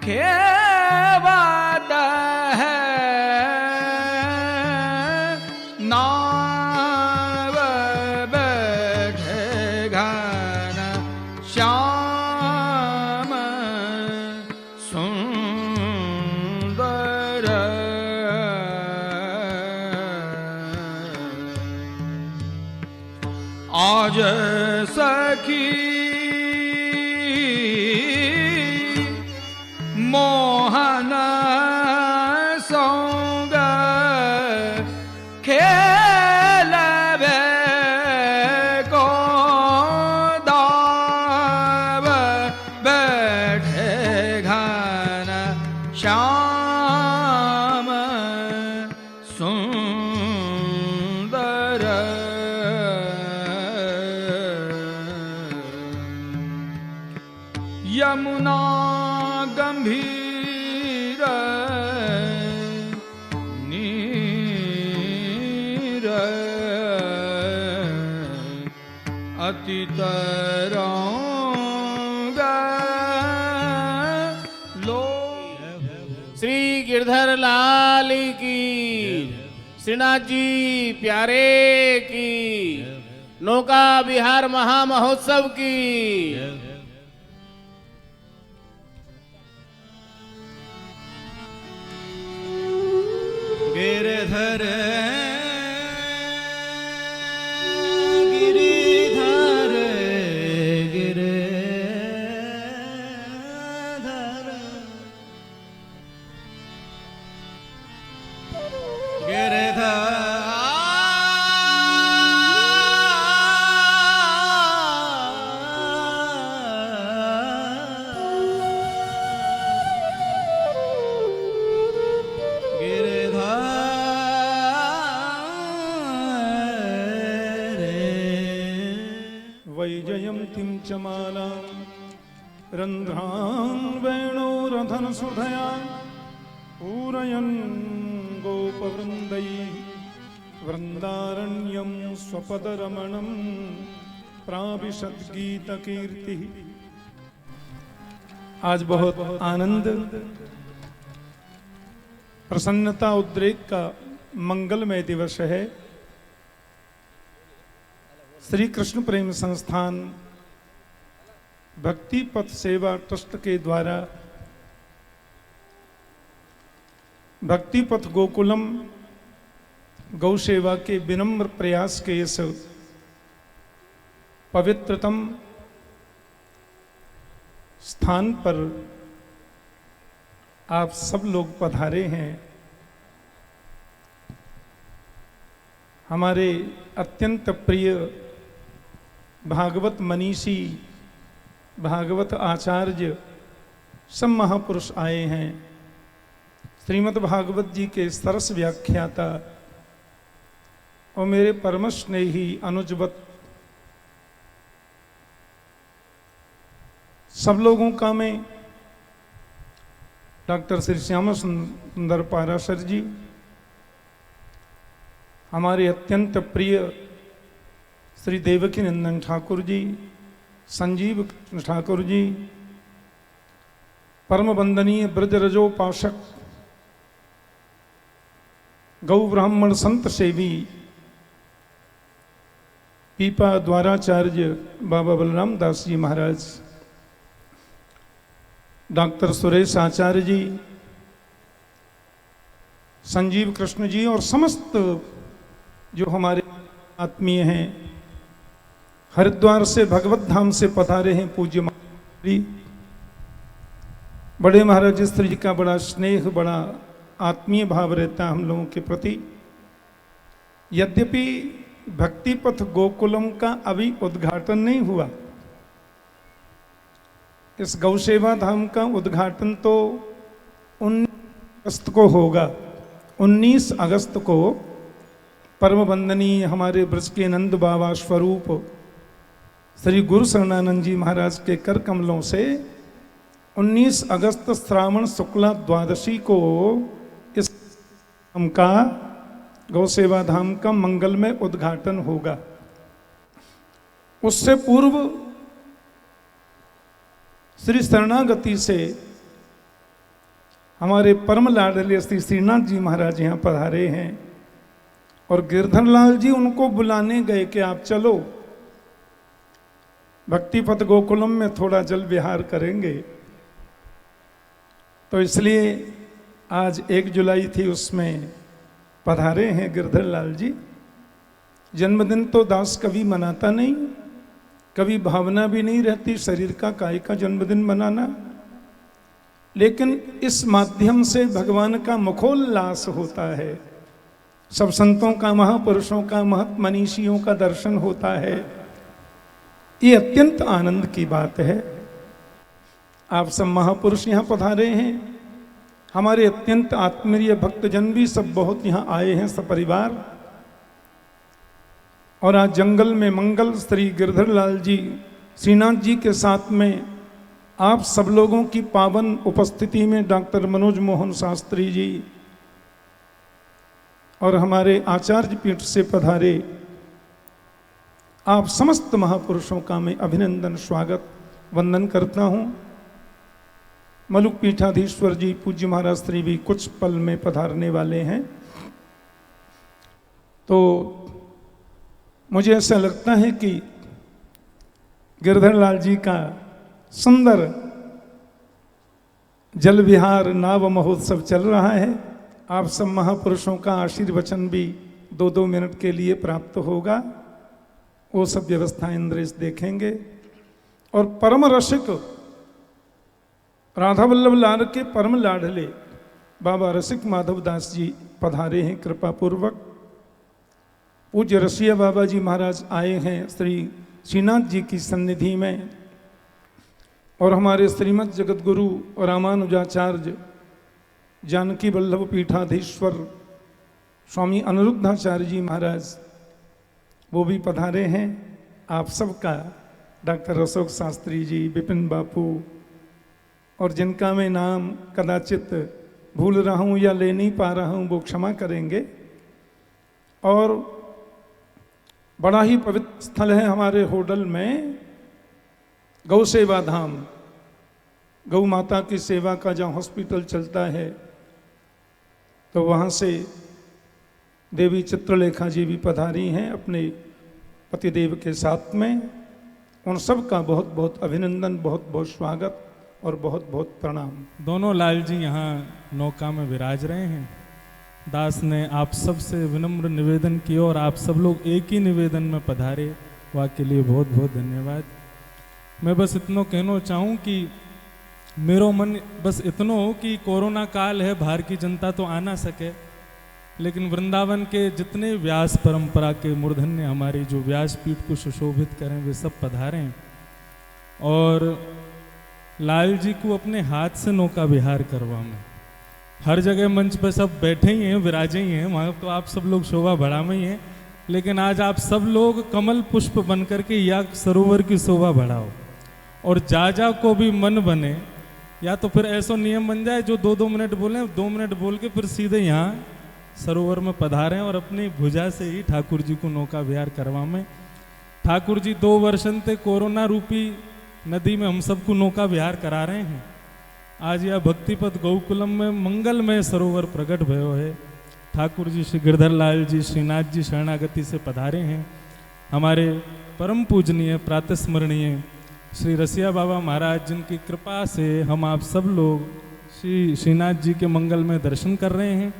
खेवत है नाव बैठे घन श्याम सुंदर आज सखी मोहन संग खेलवे को दाव बैठे घन श्याम सुंदर यमुना गंभीर नीर अति तरंग लो। श्री गिरधर लाल की, श्रीनाथ जी प्यारे की, नौका विहार महामहोत्सव की। गिरधर गिरिधर गिरधर गिरधर वैजयन्तीं च मालां रन्ध्रान् वेणोरधन सुधया पूरयन् गोपवृन्दैः वृन्दारण्यं स्वपदरमणं प्राविशद्गीतकीर्तिः। आज बहुत आनंद, प्रसन्नता, उद्रेक का मंगलमय दिवस है। श्री कृष्ण प्रेम संस्थान भक्ति पथ सेवा ट्रस्ट के द्वारा भक्ति पथ गोकुलम गौ सेवा के विनम्र प्रयास के इस पवित्रतम स्थान पर आप सब लोग पधारे हैं। हमारे अत्यंत प्रिय भागवत मनीषी, भागवत आचार्य, सब महापुरुष आए हैं। श्रीमद् भागवत जी के सरस व्याख्याता और मेरे परम स्नेही अनुजवत सब लोगों का मैं डॉक्टर श्री श्याम सुंदर पाराशर जी, हमारे अत्यंत प्रिय श्री देवकी नंदन ठाकुर जी, संजीव ठाकुर जी, परम वंदनीय ब्रजरजोपासक गौ ब्राह्मण संत सेवी पीपा द्वाराचार्य बाबा बलराम दास जी महाराज, डॉक्टर सुरेश आचार्य जी, संजीव कृष्ण जी और समस्त जो हमारे आत्मीय हैं, हरिद्वार से भगवत धाम से पधारे हैं पूज्य महाराज, बड़े महाराज स्त्री जी का बड़ा स्नेह, बड़ा आत्मीय भाव रहता है हम लोगों के प्रति। यद्यपि भक्ति पथ गोकुलम का अभी उद्घाटन नहीं हुआ, इस गौ सेवा धाम का उद्घाटन तो 19 अगस्त को होगा। 19 अगस्त को परम वंदनीय हमारे ब्रज के नंद बाबा स्वरूप श्री गुरु शरणानंद जी महाराज के कर कमलों से 19 अगस्त श्रावण शुक्ला द्वादशी को इस धाम का, गौ सेवा धाम का मंगलमय उद्घाटन होगा। उससे पूर्व श्री शरणागति से हमारे परम लाडले श्री श्रीनाथ जी महाराज यहाँ पधारे हैं और गिरधर लाल जी उनको बुलाने गए कि आप चलो भक्तिपथ गोकुलम में थोड़ा जल विहार करेंगे। तो इसलिए आज 1 जुलाई थी, उसमें पधारे हैं गिरधर लाल जी। जन्मदिन तो दास कभी मनाता नहीं, कभी भावना भी नहीं रहती शरीर का काय का जन्मदिन मनाना, लेकिन इस माध्यम से भगवान का मुखोल्लास होता है, सब संतों का, महापुरुषों का, महत मनीषियों का दर्शन होता है। ये अत्यंत आनंद की बात है। आप सब महापुरुष यहाँ पधारे हैं, हमारे अत्यंत आत्मीय भक्तजन भी सब बहुत यहाँ आए हैं सपरिवार। और आज जंगल में मंगल श्री गिरधर लाल जी श्रीनाथ जी के साथ में आप सब लोगों की पावन उपस्थिति में डॉक्टर मनोज मोहन शास्त्री जी और हमारे आचार्य पीठ से पधारे आप समस्त महापुरुषों का मैं अभिनंदन स्वागत वंदन करता हूँ। मलुक पीठाधीश्वर जी पूज्य महाराज श्री भी कुछ पल में पधारने वाले हैं। तो मुझे ऐसा लगता है कि गिरधर लाल जी का सुंदर जल विहार नाव महोत्सव चल रहा है। आप सब महापुरुषों का आशीर्वचन भी 2-2 मिनट के लिए प्राप्त होगा, वो सब व्यवस्था इंद्रेश देखेंगे। और परम रसिक राधा वल्लभ लाल के परम लाडले बाबा रसिक माधव दास जी पधारे हैं कृपा पूर्वक। पूज्य रसिया बाबा जी महाराज आए हैं श्री श्रीनाथ जी की सन्निधि में। और हमारे श्रीमद जगत गुरु और रामानुजाचार्य जानकी वल्लभ पीठाधीश्वर स्वामी अनिरुद्धाचार्य जी महाराज वो भी पधारे हैं। आप सबका डॉक्टर अशोक शास्त्री जी, विपिन बापू और जिनका मैं नाम कदाचित भूल रहा हूँ या ले नहीं पा रहा हूँ वो क्षमा करेंगे। और बड़ा ही पवित्र स्थल है हमारे होडल में गौ सेवा धाम, गौ माता की सेवा का जहाँ हॉस्पिटल चलता है, तो वहाँ से देवी चित्रलेखा जी भी पधारी हैं अपने पतिदेव के साथ में। उन सब का बहुत बहुत अभिनंदन, बहुत बहुत स्वागत और बहुत बहुत प्रणाम। दोनों लाल जी यहाँ नौका में विराज रहे हैं। दास ने आप सब से विनम्र निवेदन किया और आप सब लोग एक ही निवेदन में पधारे, वाके लिए बहुत बहुत धन्यवाद। मैं बस इतना कहना चाहूँ कि मेरो मन बस इतना हो कि कोरोना काल है, बाहर की जनता तो आ ना सके, लेकिन वृंदावन के जितने व्यास परंपरा के मूर्धन्य हमारी जो व्यास पीठ को सुशोभित करें वे सब पधारें। और लाल जी को अपने हाथ से नौका विहार करवाएं। हर जगह मंच पर सब बैठे ही हैं, विराजे ही हैं, वहाँ तो आप सब लोग शोभा बढ़ा में ही हैं, लेकिन आज आप सब लोग कमल पुष्प बन करके या सरोवर की शोभा बढ़ाओ। और जा को भी मन बने, या तो फिर ऐसा नियम बन जाए जो 2-2 मिनट बोलें, 2 मिनट बोल के फिर सीधे यहाँ सरोवर में पधारें और अपनी भुजा से ही ठाकुर जी को नौका विहार करवाएं। ठाकुर जी 2 वर्षन से कोरोना रूपी नदी में हम सबको नौका विहार करा रहे हैं। आज यह भक्तिपथ गोकुलम में मंगलमय सरोवर प्रकट भयो है। ठाकुर जी श्री गिरधर लाल जी श्रीनाथ जी शरणागति से पधारे हैं। हमारे परम पूजनीय प्रातस्मरणीय श्री रसिया बाबा महाराज जिनकी कृपा से हम आप सब लोग श्री श्रीनाथ जी के मंगल में दर्शन कर रहे हैं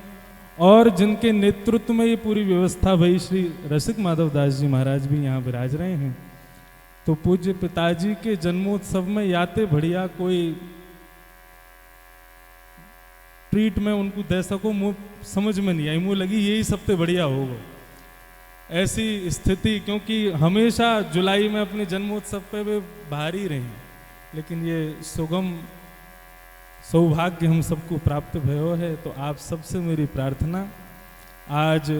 और जिनके नेतृत्व में ये पूरी व्यवस्था भई श्री रसिक माधव दास जी महाराज भी यहाँ विराज रहे हैं। तो पूज्य पिताजी के जन्मोत्सव में याते बढ़िया कोई ट्रीट में उनको दे सको, मुँह समझ में नहीं आई, मुँह लगी यही सबसे बढ़िया होगा ऐसी स्थिति, क्योंकि हमेशा जुलाई में अपने जन्मोत्सव पे वे बाहर ही रहे, लेकिन ये सुगम सौभाग्य हम सबको प्राप्त भयो है। तो आप सबसे मेरी प्रार्थना, आज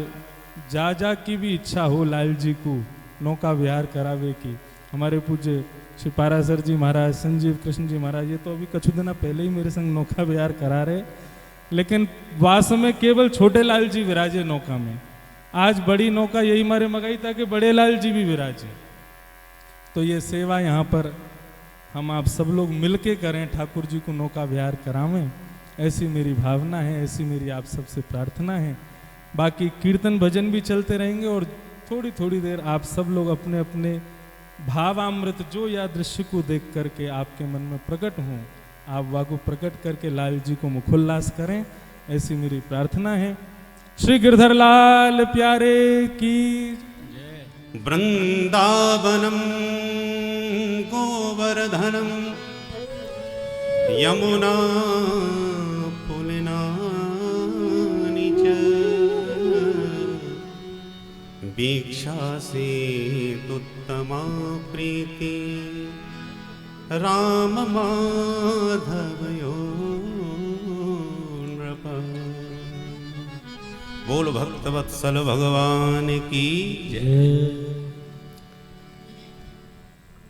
जा की भी इच्छा हो लाल जी को नौका विहार करावे की। हमारे पूज्य श्री पारासर जी महाराज, संजीव कृष्ण जी महाराज, ये तो अभी कुछ दिन पहले ही मेरे संग नौका विहार करा रहे, लेकिन वास्तव में केवल छोटे लाल जी विराजे नौका में। आज बड़ी नौका यही मारे मगाई ताकि बड़े लाल जी भी विराजे। तो ये सेवा यहाँ पर हम आप सब लोग मिलके करें, ठाकुर जी को नौका विहार करावें, ऐसी मेरी भावना है, ऐसी मेरी आप सबसे प्रार्थना है। बाकी कीर्तन भजन भी चलते रहेंगे और थोड़ी थोड़ी देर आप सब लोग अपने अपने भावामृत जो या दृश्य को देख करके आपके मन में प्रकट हों, आप वह को प्रकट करके लाल जी को मुखोल्लास करें, ऐसी मेरी प्रार्थना है। श्री गिरधर लाल प्यारे की वृंदावनम गोवर्धनम यमुना पुलिनानि च वीक्षा से उत्तमा प्रीति राम माधवयो नृप। बोल भक्तवत्सल भगवान की जय।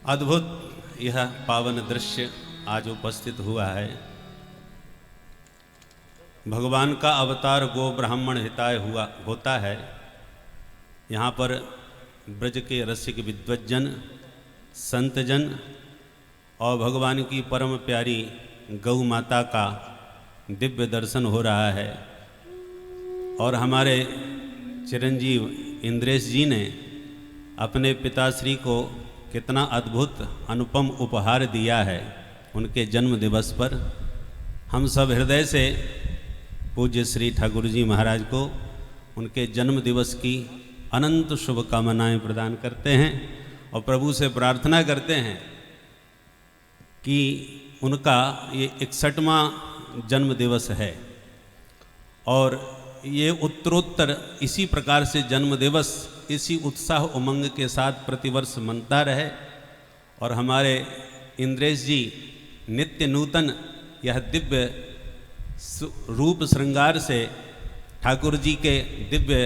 अद्भुत यह पावन दृश्य आज उपस्थित हुआ है। भगवान का अवतार गो ब्राह्मण हिताय हुआ होता है। यहाँ पर ब्रज के रसिक विद्वज्जन, संतजन और भगवान की परम प्यारी गौ माता का दिव्य दर्शन हो रहा है। और हमारे चिरंजीव इंद्रेश जी ने अपने पिताश्री को कितना अद्भुत अनुपम उपहार दिया है उनके जन्म दिवस पर। हम सब हृदय से पूज्य श्री ठाकुर जी महाराज को उनके जन्म दिवस की अनंत शुभकामनाएं प्रदान करते हैं और प्रभु से प्रार्थना करते हैं कि उनका ये 61वां जन्म दिवस है और ये उत्तरोत्तर इसी प्रकार से जन्म दिवस इसी उत्साह उमंग के साथ प्रतिवर्ष मनता रहे और हमारे इंद्रेश जी नित्य नूतन यह दिव्य रूप श्रृंगार से ठाकुर जी के दिव्य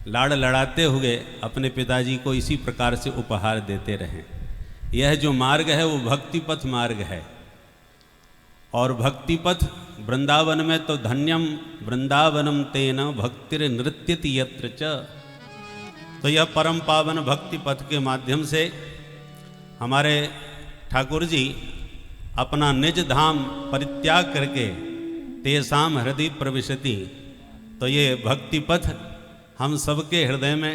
लाड़ लड़ाते हुए अपने पिताजी को इसी प्रकार से उपहार देते रहें। यह जो मार्ग है वो भक्ति पथ मार्ग है और भक्ति पथ वृंदावन में तो धन्यम वृंदावनम तेन भक्तिर नृत्यति यत्र च। तो यह परम पावन भक्ति पथ के माध्यम से हमारे ठाकुर जी अपना निज धाम परित्याग करके तेसाम हृदय प्रविशति। तो ये भक्ति पथ हम सबके हृदय में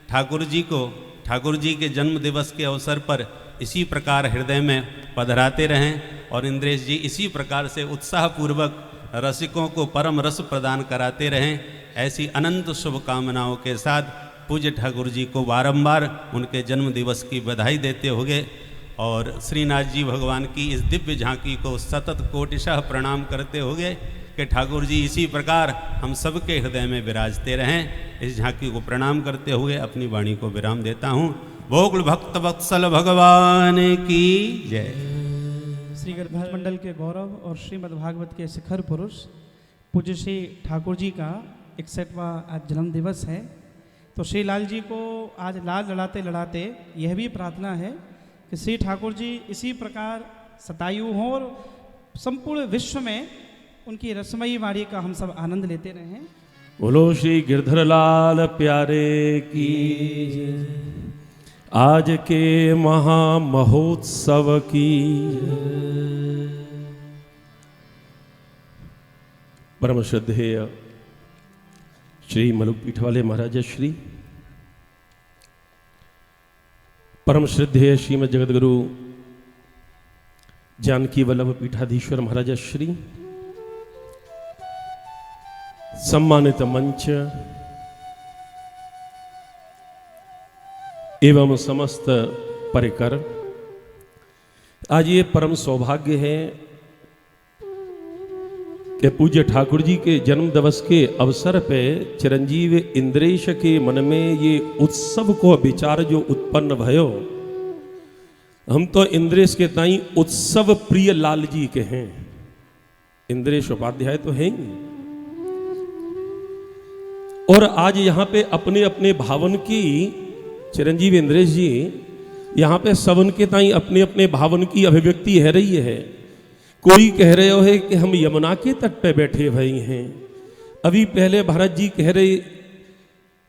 ठाकुर जी को ठाकुर जी के जन्म दिवस के अवसर पर इसी प्रकार हृदय में पधराते रहें और इंद्रेश जी इसी प्रकार से उत्साहपूर्वक रसिकों को परम रस प्रदान कराते रहें। ऐसी अनंत शुभकामनाओं के साथ पूज्य ठाकुर जी को बारंबार उनके जन्म दिवस की बधाई देते हुए और श्रीनाथ जी भगवान की इस दिव्य झांकी को सतत कोटिशः प्रणाम करते हुए कि ठाकुर जी इसी प्रकार हम सबके हृदय में विराजते रहें, इस झांकी को प्रणाम करते हुए अपनी वाणी को विराम देता हूँ। भोगुल भक्त वत्सल भगवान की जय। श्री गिरधर मंडल के गौरव और श्रीमद् भागवत के शिखर पुरुष पूज्य श्री ठाकुर जी का 61वां आज जन्म दिवस है। तो श्री लाल जी को आज लाल लड़ाते लड़ाते यह भी प्रार्थना है कि श्री ठाकुर जी इसी प्रकार सतायु हों और संपूर्ण विश्व में उनकी रसमयी वाणी का हम सब आनंद लेते रहें। बोलो श्री गिरधर लाल प्यारे की। आज के महा महोत्सव की परम श्रद्धेय श्री मलुकपीठ वाले महाराज श्री परम श्रद्धेय श्रीमद जगतगुरु जानकी वल्लभ पीठाधीश्वर महाराज श्री सम्मानित मंच एवं समस्त परिकर, आज ये परम सौभाग्य है कि पूज्य ठाकुर जी के जन्म दिवस के अवसर पे चिरंजीव इंद्रेश के मन में ये उत्सव को विचार जो उत्पन्न भयो। हम तो इंद्रेश के ताई उत्सव प्रिय लाल जी के हैं, इंद्रेश उपाध्याय तो हैं ही। और आज यहाँ पे अपने अपने भावन की चिरंजीव इंद्रेश जी यहाँ पे सबन के ताई अपने अपने भावन की अभिव्यक्ति है रही है। कोई कह रहे हो है कि हम यमुना के तट पे बैठे हुए हैं, अभी पहले भरत जी कह रहे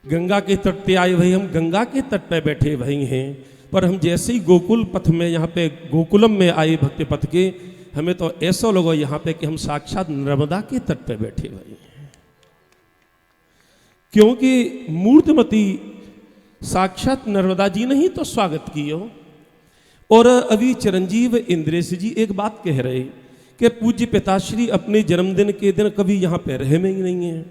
गंगा के तट पे आए भाई हम गंगा के तट पे बैठे हुए हैं। पर हम जैसे ही गोकुल पथ में यहाँ पे गोकुलम में आए भक्ति पथ के, हमें तो ऐसा लगा यहाँ पे कि हम साक्षात नर्मदा के तट पे बैठे हुए हैं, क्योंकि मूर्तिमती साक्षात नर्मदा जी ने ही तो स्वागत किया। और अभी चिरंजीव इंद्रेश जी एक बात कह रहे कि पूज्य पिताश्री अपने जन्मदिन के दिन कभी यहाँ पे रहे में ही नहीं है,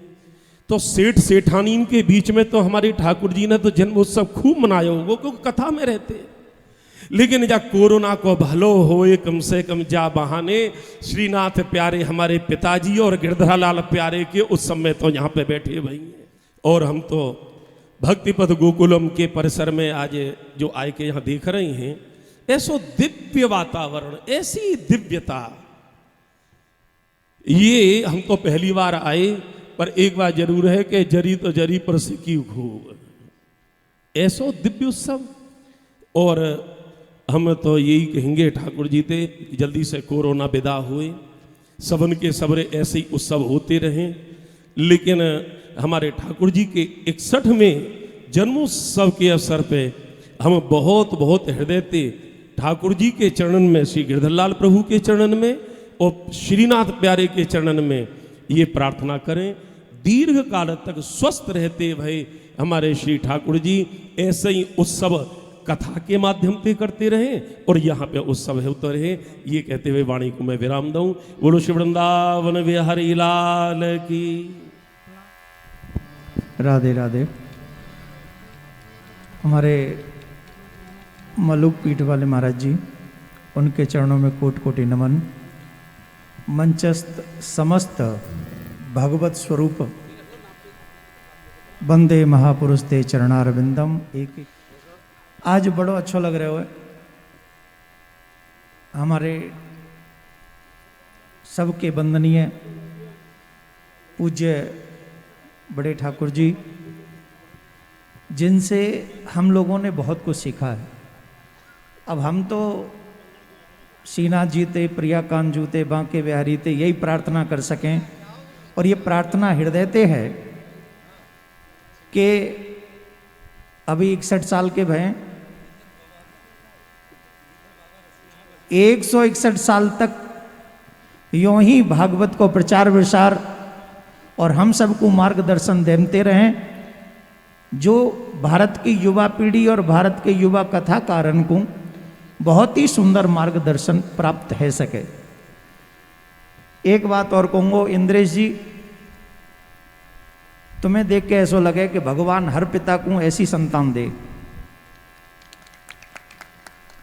तो सेठ सेठानी के बीच में तो हमारे ठाकुर जी ने तो जन्म उत्सव खूब मनाया हो, वो क्योंकि कथा में रहते। लेकिन जा कोरोना को भलो होए कम से कम जा बहाने श्रीनाथ प्यारे हमारे पिताजी और गिरधरालाल प्यारे के उस समय तो यहाँ पे बैठे भाई हैं। और हम तो भक्तिपथ गोकुलम के परिसर में आज जो आए के यहाँ देख रहे हैं, ऐसो दिव्य वातावरण, ऐसी दिव्यता, ये हम तो पहली बार आए। पर एक बात जरूर है कि जरी तो जरी पर सिकी खूब, ऐसो दिव्य उत्सव। और हम तो यही कहेंगे ठाकुर जी थे जल्दी से कोरोना विदा हुए, सबन के सबरे ऐसे ही उत्सव होते रहें। लेकिन हमारे ठाकुर जी के 61वें जन्मोत्सव के अवसर पे हम बहुत बहुत हृदय से ठाकुर जी के चरणन में, श्री गिरधरलाल प्रभु के चरणन में और श्रीनाथ प्यारे के चरणन में ये प्रार्थना करें, दीर्घ काल तक स्वस्थ रहते भय हमारे श्री ठाकुर जी ऐसे ही उत्सव कथा के माध्यम से करते रहे और यहाँ पे उत्सव होते रहे। ये कहते हुए वाणी को मैं विराम दूं। बोलो श्री वृंदावन बिहारी लाल की। राधे राधे। हमारे मलुक पीठ वाले महाराज जी, उनके चरणों में कोटि कोटि नमन। मंचस्थ समस्त भगवत स्वरूप वंदे महापुरुष ते चरणारविंदम। एक आज बड़ो अच्छो लग रहे हो हमारे सबके वंदनीय पूज्य बड़े ठाकुर जी, जिनसे हम लोगों ने बहुत कुछ सीखा है। अब हम तो श्रीनाथ जी ते, प्रियाकांत जी ते, बांके बिहारी ते यही प्रार्थना कर सकें, और ये प्रार्थना हृदय ते है कि अभी 61 साल के भय 161 साल तक यूं ही भागवत को प्रचार प्रसार और हम सबको मार्गदर्शन देते रहें, जो भारत की युवा पीढ़ी और भारत के युवा कथाकारन को बहुत ही सुंदर मार्गदर्शन प्राप्त है सके। एक बात और कहूँगा इंद्रेश जी, तुम्हें देख के ऐसा लगे कि भगवान हर पिता को ऐसी संतान दे।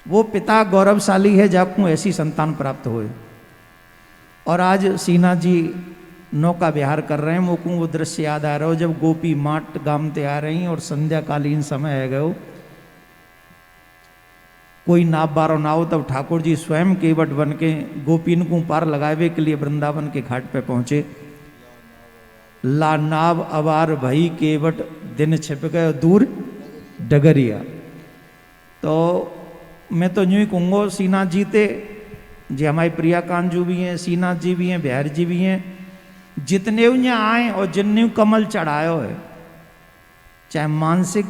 वो पिता गौरवशाली है जाकू ऐसी संतान प्राप्त होए। और आज श्रीनाथ जी नौका विहार कर रहे हैं, मोकू वो दृश्य याद आ रहा हो जब गोपी माट गामते आ रही और संध्याकालीन समय है गयो, कोई नाव बारो ना हो, तब ठाकुर जी स्वयं केवट बन के गोपीन को पार लगावे के लिए वृंदावन के घाट पे पहुंचे। ला नाव अवार भई केवट दिन छिप गए दूर डगरिया। तो मैं तो यूं ही कहूँगा श्रीनाथ जी ते, जी हमारे प्रियाकांत जी भी हैं, श्रीनाथ जी भी हैं, बिहार जी भी हैं, जितने यहाँ आए और जिन्ने कमल चढ़ायो है, चाहे मानसिक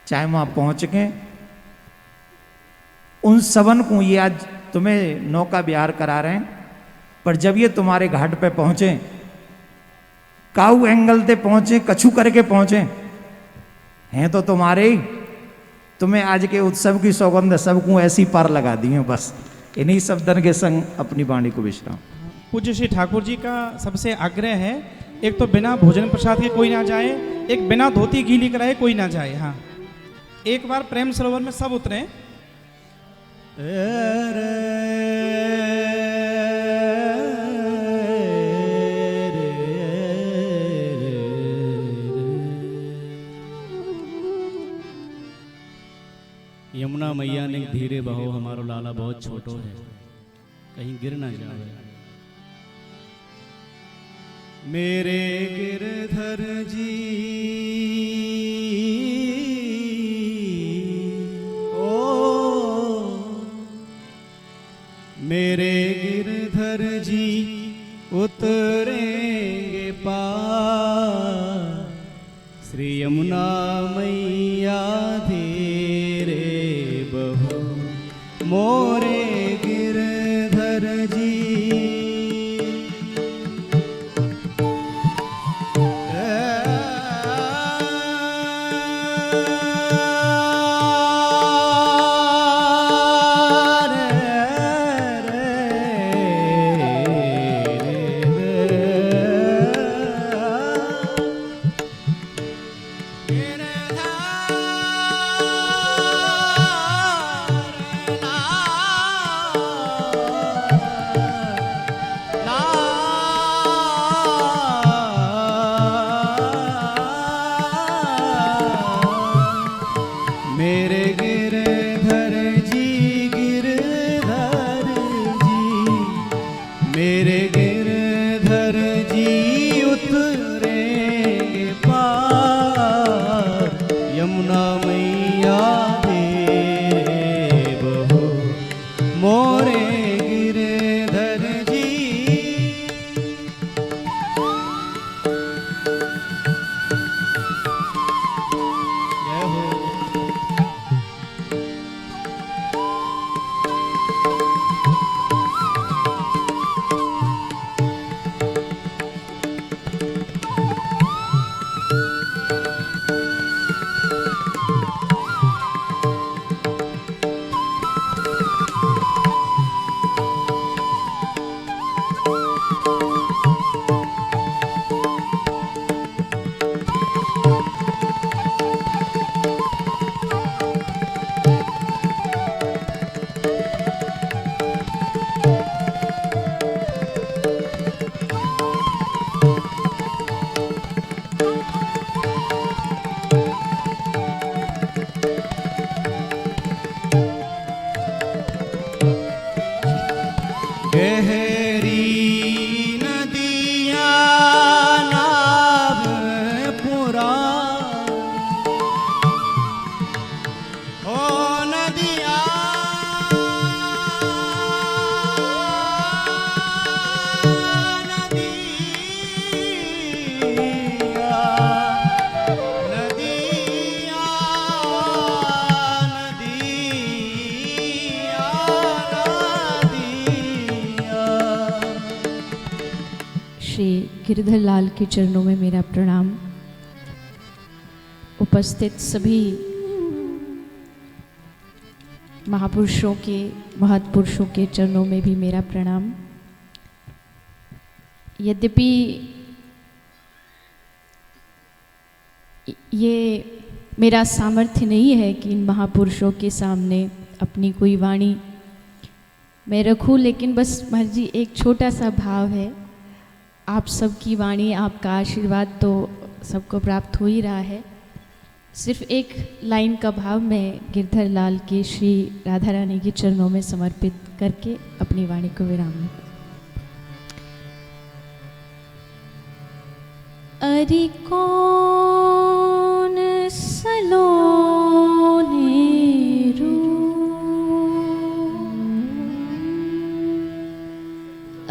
चाहे वहाँ पहुँच के, उन सबन को ये आज तुम्हें नौका विहार करा रहे हैं। पर जब ये तुम्हारे घाट पे पहुँचे, काऊ एंगल ते पहुँचे, कछु करके पहुँचे हैं तो तुम्हारे ही, तुम्हें आज के उत्सव की सौगंध सबको ऐसी पार लगा दी है। बस इन्हीं शब्दन के संग अपनी वाणी को विश्राम। पूज्य श्री ठाकुर जी का सबसे आग्रह है, एक तो बिना भोजन प्रसाद के कोई ना जाए, एक बिना धोती गीली कराए कोई ना जाए। हाँ, एक बार प्रेम सरोवर में सब उतरे। यमुना मैया ने धीरे बहो, हमारो लाला बहुत छोटो है, कहीं गिर ना जाए। मेरे गिरधर जी ओ, मेरे गिरधर जी उतरेंगे पार, श्री यमुना मैया धीरे जी मेरे गिरधर जी गिरधर जी मेरे गिरधर जी उतरेंगे पार यमुना मैया दे बहो मोरे गिरधर जी जय हो गहरी नदियाँ नाव पुरा हो नदियाँ श्री गिरधर लाल के चरणों में मेरा प्रणाम। उपस्थित सभी महापुरुषों के महत्पुरुषों के चरणों में भी मेरा प्रणाम। यद्यपि ये मेरा सामर्थ्य नहीं है कि इन महापुरुषों के सामने अपनी कोई वाणी मैं रखूं, लेकिन बस महर्षि जी एक छोटा सा भाव है। आप सबकी वाणी, आपका आशीर्वाद तो सबको प्राप्त हो ही रहा है। सिर्फ एक लाइन का भाव मैं गिरधर लाल के श्री राधा रानी के चरणों में समर्पित करके अपनी वाणी को विराम दूं। अरि कौन सलोने रू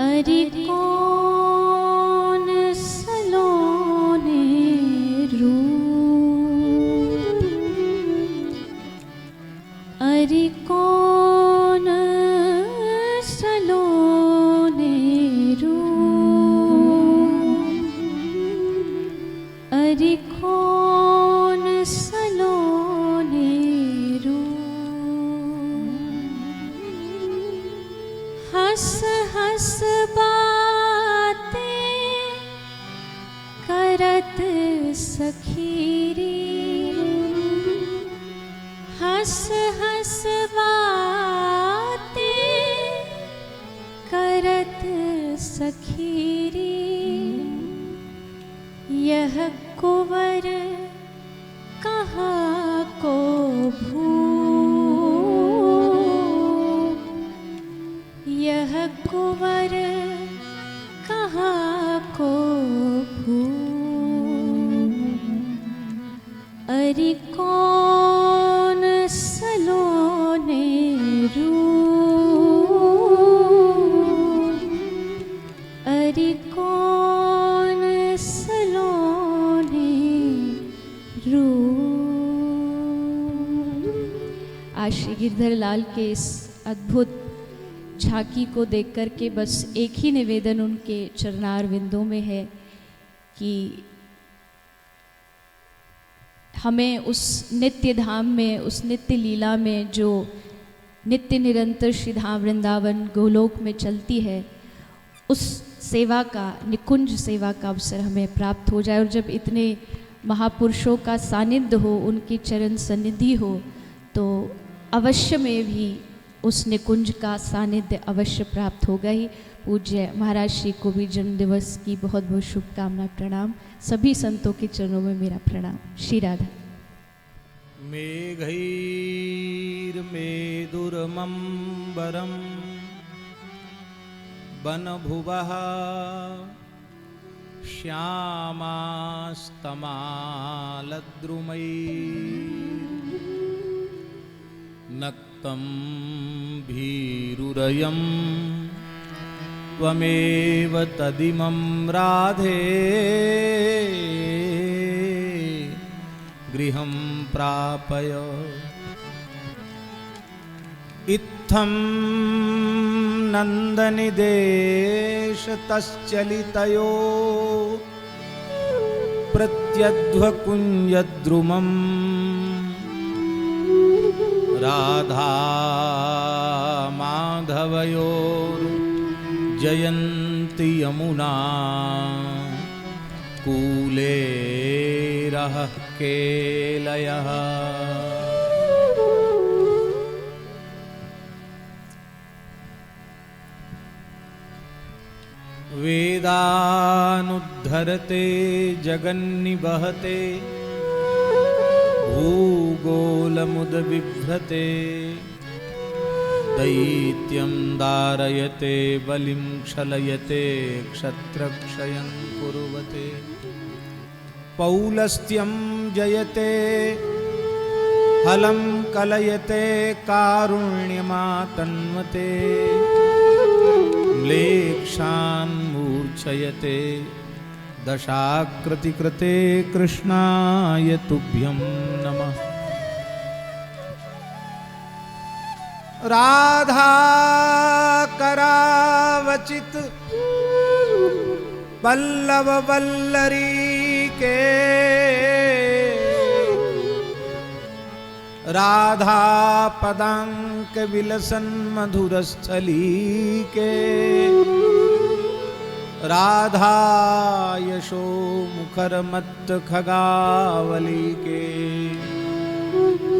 अरि कौन सलोने रू अरि कौन सलोने रू अरि कौन सलोने रू हंस हंस बातें करत सखीरी हंस हंस बातें करत सखीरी यह कुंवर कहाँ को भू यह कुंवर कहाँ को भू अरि कौन सलोने रू अरि कौन सलोने रू। आज श्री गिरधर लाल के इस अद्भुत झांकी को देख कर के बस एक ही निवेदन उनके चरणार विंदों में है कि हमें उस नित्य धाम में, उस नित्य लीला में जो नित्य निरंतर श्री धाम वृंदावन गोलोक में चलती है, उस सेवा का, निकुंज सेवा का अवसर हमें प्राप्त हो जाए। और जब इतने महापुरुषों का सानिध्य हो, उनकी चरण सन्निधि हो, तो अवश्य में भी उस निकुंज का सानिध्य अवश्य प्राप्त होगा ही। पूज्य महाराज श्री को भी जन्म दिवस की बहुत बहुत शुभकामना, प्रणाम। सभी संतों के चरणों में मेरा प्रणाम। श्री राधा। मेघैर्मेदुर्मम्बरं वनभुवः श्यामास्तमालद्रुमैर्नक्तं भीरुरयं त्वमेव तदिमं राधे गृहं प्रापय। इत्थं नन्दनिदेशतश्चलितयो प्रत्यध्वकुञ्जद्रुमं राधा माधवयोर्जयन्ति यमुना कूले रह केलयः। वेदानुद्धरते जगन्निबहते भूगोलमुदबिभ्रते दैत्यं दारयते बलिं क्षलयते क्षत्रक्षयं कुर्वते पौलस्त्यं जयते हलं कलयते कारुण्यमातन्वते म्लेच्छान् मूर्छयते दशाकृतिकृते कृष्णाय तुभ्यं नमः। राधा करावचित पल्लव वल्लरी के राधा पदांक विलसन मधुरस्थली के राधा यशो मुखर मत्त खगावली के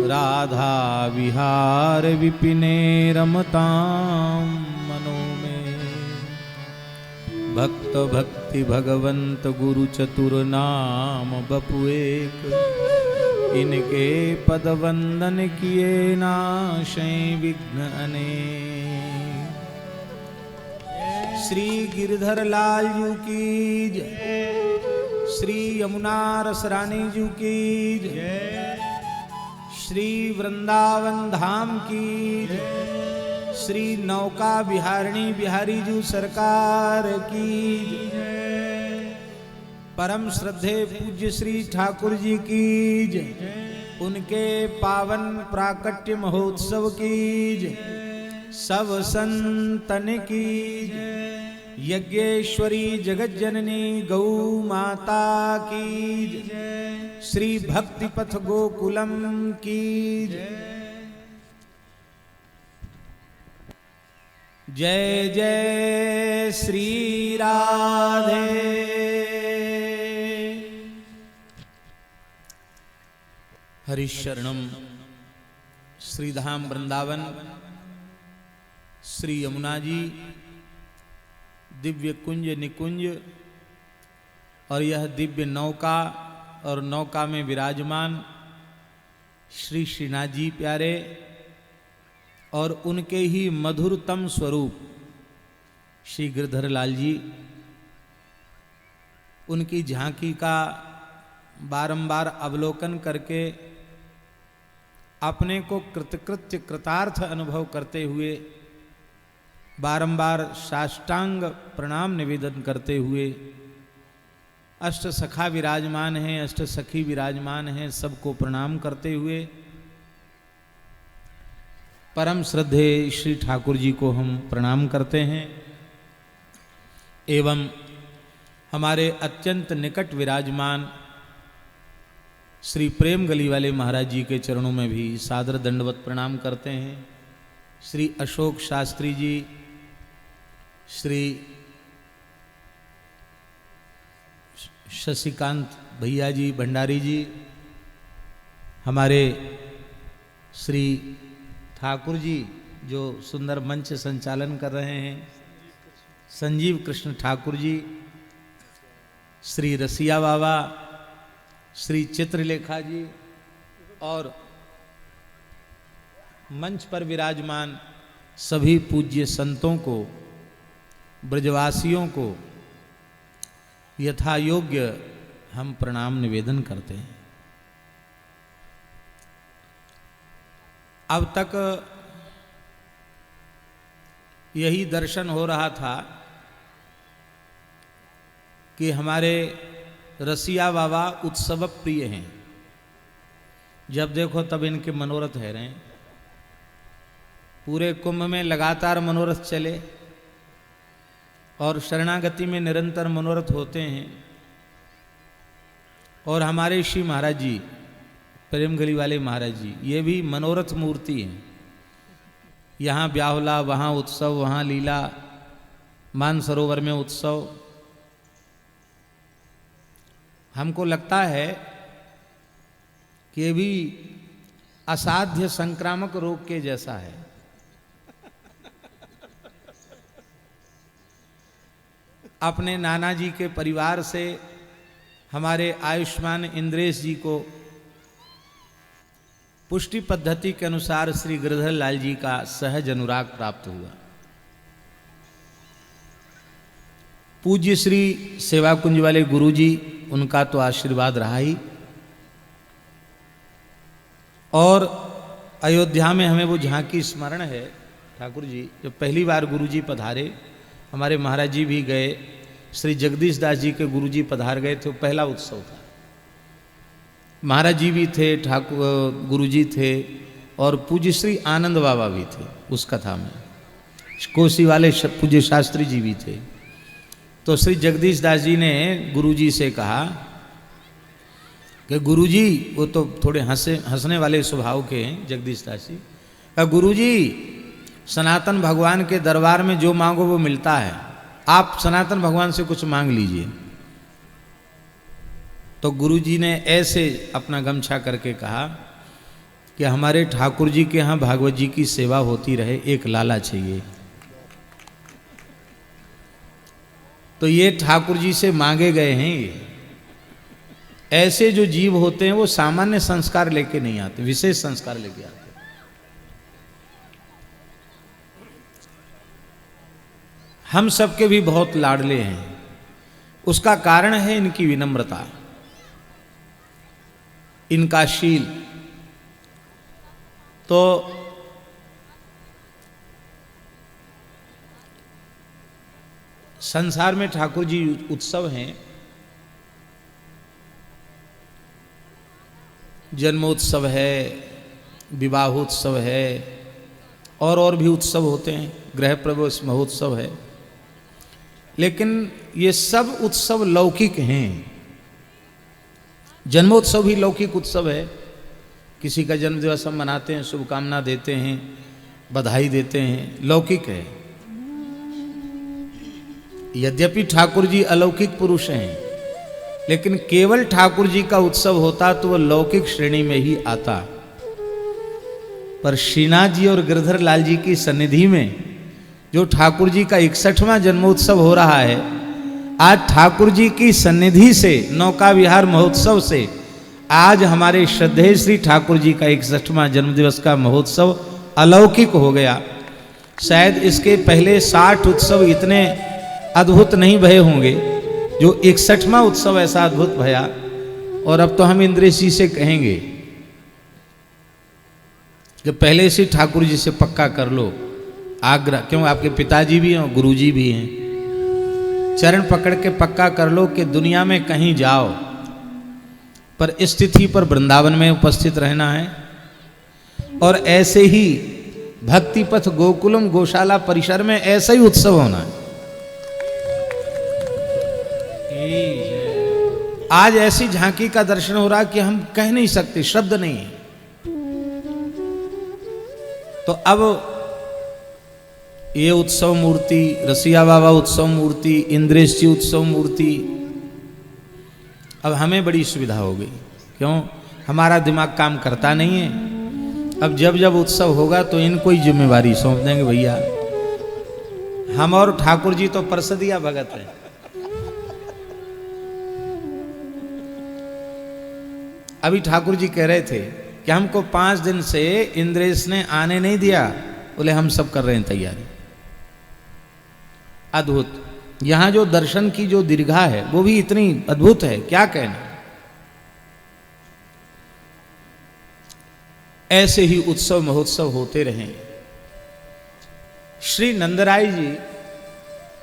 राधा विहार विपिने रमतां मनो में। भक्त भक्ति भगवंत गुरु चतुर नाम बपु एक इनके पद वंदन किए नाशै विघ्न अनेक। श्री गिरधर लाल जी की जय, श्री यमुना रसरानी जी की जय, श्री वृंदावन धाम की जय, श्री नौका बिहारिणी बिहारी जी सरकार की जय, परम श्रद्धे पूज्य श्री ठाकुर जी की जय, उनके पावन प्राकट्य महोत्सव की जय, सब संतन की जय, यज्ञेश्वरी जगज्जननी गौ माता की जय, श्री भक्ति पथ गोकुलम की जय। जय जय श्री राधे। हरिशरणम श्रीधाम वृंदावन श्री यमुना जी दिव्य कुंज निकुंज और यह दिव्य नौका और नौका में विराजमान श्री श्रीनाथ जी प्यारे और उनके ही मधुरतम स्वरूप श्री गिरधर लाल जी, उनकी झांकी का बारंबार अवलोकन करके अपने को कृतकृत्य कृतार्थ अनुभव करते हुए बारंबार साष्टांग प्रणाम निवेदन करते हुए अष्ट सखा विराजमान हैं, अष्ट सखी विराजमान हैं, सबको प्रणाम करते हुए परम श्रद्धेय श्री ठाकुर जी को हम प्रणाम करते हैं एवं हमारे अत्यंत निकट विराजमान श्री प्रेम गली वाले महाराज जी के चरणों में भी सादर दंडवत प्रणाम करते हैं। श्री अशोक शास्त्री जी, श्री शशिकांत भैया जी भंडारी जी, हमारे श्री ठाकुर जी जो सुंदर मंच संचालन कर रहे हैं, संजीव कृष्ण ठाकुर जी, श्री रसिया बाबा, श्री चित्रलेखा जी और मंच पर विराजमान सभी पूज्य संतों को, ब्रजवासियों को यथा योग्य हम प्रणाम निवेदन करते हैं। अब तक यही दर्शन हो रहा था कि हमारे रसिया बाबा उत्सव प्रिय हैं। जब देखो तब इनके मनोरथ है रहे। पूरे कुंभ में लगातार मनोरथ चले और शरणागति में निरंतर मनोरथ होते हैं। और हमारे श्री महाराज जी, प्रेमगली वाले महाराज जी, ये भी मनोरथ मूर्ति हैं। यहाँ ब्याहुला, वहाँ उत्सव, वहाँ लीला, मानसरोवर में उत्सव। हमको लगता है कि ये भी असाध्य संक्रामक रोग के जैसा है। अपने नाना जी के परिवार से हमारे आयुष्मान इंद्रेश जी को पुष्टि पद्धति के अनुसार श्री गिरधर लाल जी का सहज अनुराग प्राप्त हुआ। पूज्य श्री सेवा कुंज वाले गुरु जी, उनका तो आशीर्वाद रहा ही। और अयोध्या में हमें वो झांकी स्मरण है, ठाकुर जी जब पहली बार गुरु जी पधारे, हमारे महाराज जी भी गए, श्री जगदीश दास जी के गुरु जी पधार गए थे, वो पहला उत्सव था। महाराज जी भी थे, ठाकुर गुरु जी थे और पूज्य श्री आनंद बाबा भी थे उस कथा में। कोसी वाले पूज्य शास्त्री जी भी थे। तो श्री जगदीश दास जी ने गुरु जी से कहा कि गुरु जी, वो तो थोड़े हंसने वाले स्वभाव के हैं जगदीश दास जी, कहा गुरु जी सनातन भगवान के दरबार में जो मांगो वो मिलता है, आप सनातन भगवान से कुछ मांग लीजिए। तो गुरु जी ने ऐसे अपना गमछा करके कहा कि हमारे ठाकुर जी के यहाँ भागवत जी की सेवा होती रहे, एक लाला चाहिए। तो ये ठाकुर जी से मांगे गए हैं। ये ऐसे जो जीव होते हैं वो सामान्य संस्कार लेके नहीं आते, विशेष संस्कार लेके आते। हम सबके भी बहुत लाडले हैं। उसका कारण है इनकी विनम्रता, इनका शील। तो संसार में ठाकुर जी उत्सव हैं, जन्मोत्सव है, विवाहोत्सव है और भी उत्सव होते हैं, गृह प्रवेश महोत्सव है। लेकिन ये सब उत्सव लौकिक हैं। जन्मोत्सव भी लौकिक उत्सव है। किसी का जन्मदिवस हम मनाते हैं, शुभकामना देते हैं, बधाई देते हैं, लौकिक है। यद्यपि ठाकुर जी अलौकिक पुरुष हैं, लेकिन केवल ठाकुर जी का उत्सव होता तो वह लौकिक श्रेणी में ही आता। पर श्रीनाथ जी और गिरधर लाल जी की सन्निधि में जो ठाकुर जी का 61वां जन्मोत्सव हो रहा है, आज ठाकुर जी की सन्निधि से, नौका विहार महोत्सव से, आज हमारे श्रद्धेय श्री ठाकुर जी का 61वां जन्मदिवस का महोत्सव अलौकिक हो गया। शायद इसके पहले 60 उत्सव इतने अद्भुत नहीं भये होंगे जो 61वां उत्सव ऐसा अद्भुत भया। और अब तो हम इंद्रेश जी से कहेंगे कि पहले से ठाकुर जी से पक्का कर लो आग्रह, क्यों आपके पिताजी भी हैं और गुरु जी भी हैं। चरण पकड़ के पक्का कर लो कि दुनिया में कहीं जाओ पर स्थिति पर वृंदावन में उपस्थित रहना है। और ऐसे ही भक्ति पथ गोकुलम गौशाला परिसर में ऐसा ही उत्सव होना है। आज ऐसी झांकी का दर्शन हो रहा कि हम कह नहीं सकते, शब्द नहीं है। तो अब ये उत्सव मूर्ति, रसिया बाबा उत्सव मूर्ति, इंद्रेश जी उत्सव मूर्ति, अब हमें बड़ी सुविधा हो गई। क्यों? हमारा दिमाग काम करता नहीं है। अब जब जब उत्सव होगा तो इनको ही जिम्मेवारी सौंप देंगे, भैया हम और ठाकुर जी तो परसदिया भगत हैं। अभी ठाकुर जी कह रहे थे कि हमको 5 दिन से इंद्रेश ने आने नहीं दिया, बोले हम सब कर रहे हैं तैयारी। अद्भुत। यहां जो दर्शन की जो दीर्घा है वो भी इतनी अद्भुत है, क्या कहना। ऐसे ही उत्सव महोत्सव होते रहे। श्री नंदराय जी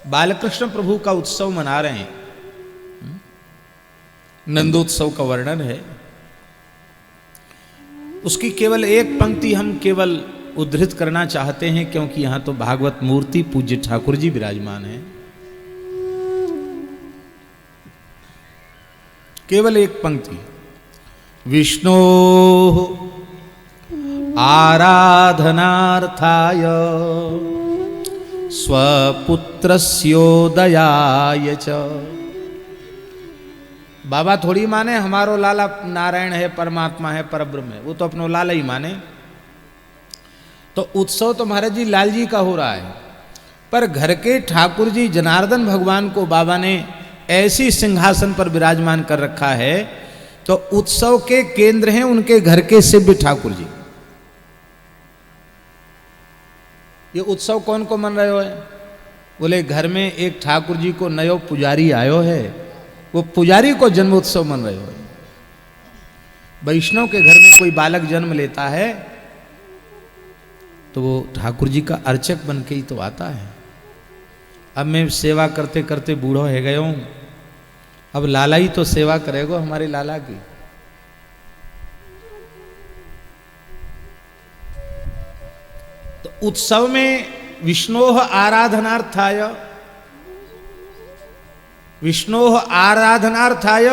बालकृष्ण प्रभु का उत्सव मना रहे हैं। नंदोत्सव का वर्णन है। उसकी केवल एक पंक्ति हम केवल उद्धृत करना चाहते हैं, क्योंकि यहां तो भागवत मूर्ति पूज्य ठाकुर जी विराजमान है। केवल एक पंक्ति। विष्णो आराधनार्थाय स्वपुत्रस्योदयाय च। बाबा थोड़ी माने हमारो लाला नारायण है, परमात्मा है, परब्रह्म है, वो तो अपनो लाला ही माने। तो उत्सव तो महाराज जी लाल जी का हो रहा है, पर घर के ठाकुर जी जनार्दन भगवान को बाबा ने ऐसी सिंहासन पर विराजमान कर रखा है, तो उत्सव के केंद्र हैं उनके घर के शिव्य ठाकुर जी। ये उत्सव कौन को मन रहे हो है? बोले घर में एक ठाकुर जी को नयो पुजारी आयो है, वो पुजारी को जन्मोत्सव मन रहे हो। वैष्णव के घर में कोई बालक जन्म लेता है तो वो ठाकुर जी का अर्चक बन के ही तो आता है। अब मैं सेवा करते करते बूढ़ा हो गया हूं, अब लाला ही तो सेवा करेगा हमारे लाला की। तो उत्सव में विष्णोः आराधनार्थाय, विष्णोः आराधनार्थाय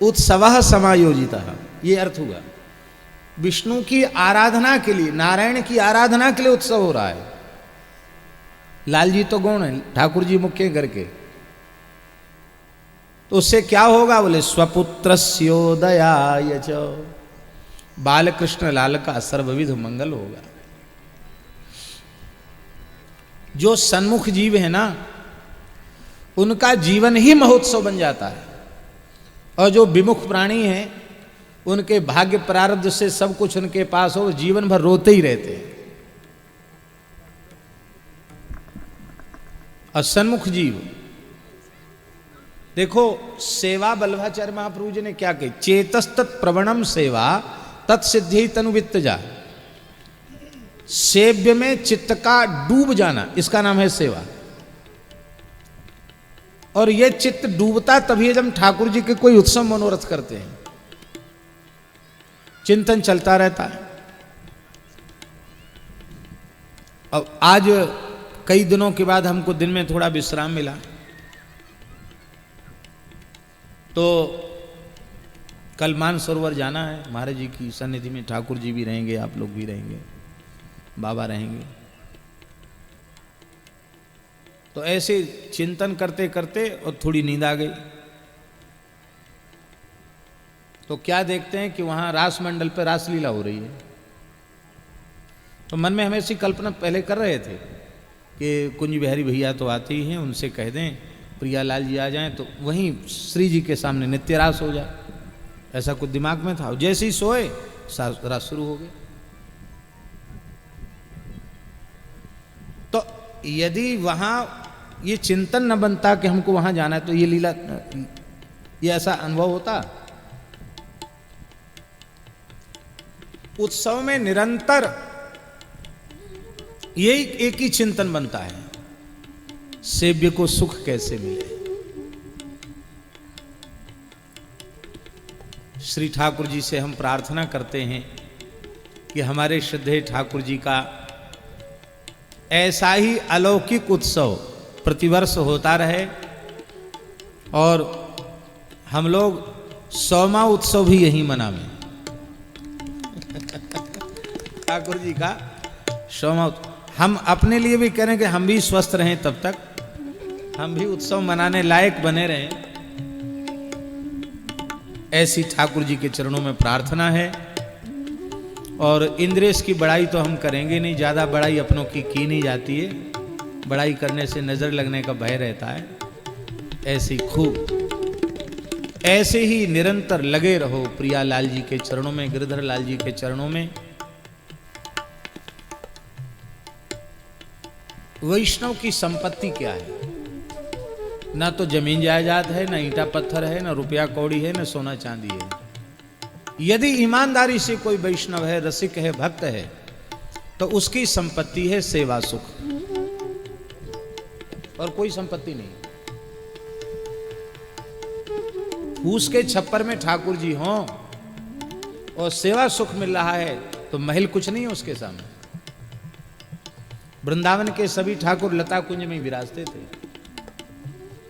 उत्सवः समायोजितः, ये अर्थ हुआ। विष्णु की आराधना के लिए, नारायण की आराधना के लिए उत्सव हो रहा है। लाल जी तो गौण है, ठाकुर जी मुख्य करके, तो उससे क्या होगा? बोले स्वपुत्रस्योदयाय च, बालकृष्ण लाल का सर्वविध मंगल होगा। जो सन्मुख जीव है ना, उनका जीवन ही महोत्सव बन जाता है, और जो विमुख प्राणी हैं उनके भाग्य प्रारब्ध से सब कुछ उनके पास हो, जीवन भर रोते ही रहते हैं। और सन्मुख जीव देखो, सेवा बल्लभाचार्य महाप्रभु जी ने क्या कही? चेतस्तत् प्रवणम सेवा तत्सिद्धि तनुवित्त जा। सेव्य में चित्त का डूब जाना, इसका नाम है सेवा। और यह चित्त डूबता तभी है जब ठाकुर जी के कोई उत्सव मनोरथ करते हैं, चिंतन चलता रहता है। अब आज कई दिनों के बाद हमको दिन में थोड़ा विश्राम मिला, तो कल मानसरोवर जाना है महाराज जी की सन्निधि में। ठाकुर जी भी रहेंगे, आप लोग भी रहेंगे, बाबा रहेंगे। तो ऐसे चिंतन करते करते और थोड़ी नींद आ गई। तो क्या देखते हैं कि वहां रास मंडल पर रासलीला हो रही है। तो मन में हमें ऐसी कल्पना पहले कर रहे थे कि कुंज बिहारी भैया तो आते ही हैं, उनसे कह दें प्रियालाल जी आ जाएं तो वहीं श्री जी के सामने नित्य रास हो जाए, ऐसा कुछ दिमाग में था। जैसे ही सोए रास शुरू हो गए। तो यदि वहां ये चिंतन न बनता कि हमको वहां जाना है, तो ये लीला, ये ऐसा अनुभव होता। उत्सव में निरंतर यही एक ही चिंतन बनता है, सेव्य को सुख कैसे मिले। श्री ठाकुर जी से हम प्रार्थना करते हैं कि हमारे श्रद्धेय ठाकुर जी का ऐसा ही अलौकिक उत्सव प्रतिवर्ष होता रहे और हम लोग 100वां उत्सव भी यही मनावें। ठाकुर जी का 100वां, हम अपने लिए भी करें कि हम भी स्वस्थ रहें, तब तक हम भी उत्सव मनाने लायक बने रहें, ऐसी ठाकुर जी के चरणों में प्रार्थना है। और इंद्रेश की बड़ाई तो हम करेंगे नहीं, ज़्यादा बड़ाई अपनों की नहीं जाती है, बड़ाई करने से नज़र लगने का भय रहता है। ऐसे खूब ऐसे ही निरंतर लगे रहो प्रियालाल जी के चरणों में, गिरधर लाल जी के चरणों में। वैष्णव की संपत्ति क्या है? ना तो जमीन जायदाद है, ना ईंटा पत्थर है, ना रुपया कौड़ी है, ना सोना चांदी है। यदि ईमानदारी से कोई वैष्णव है, रसिक है, भक्त है, तो उसकी संपत्ति है सेवा सुख, और कोई संपत्ति नहीं। फूस के छप्पर में ठाकुर जी हों और सेवा सुख मिल रहा है तो महल कुछ नहीं है उसके सामने। वृंदावन के सभी ठाकुर लता कुंज में विराजते थे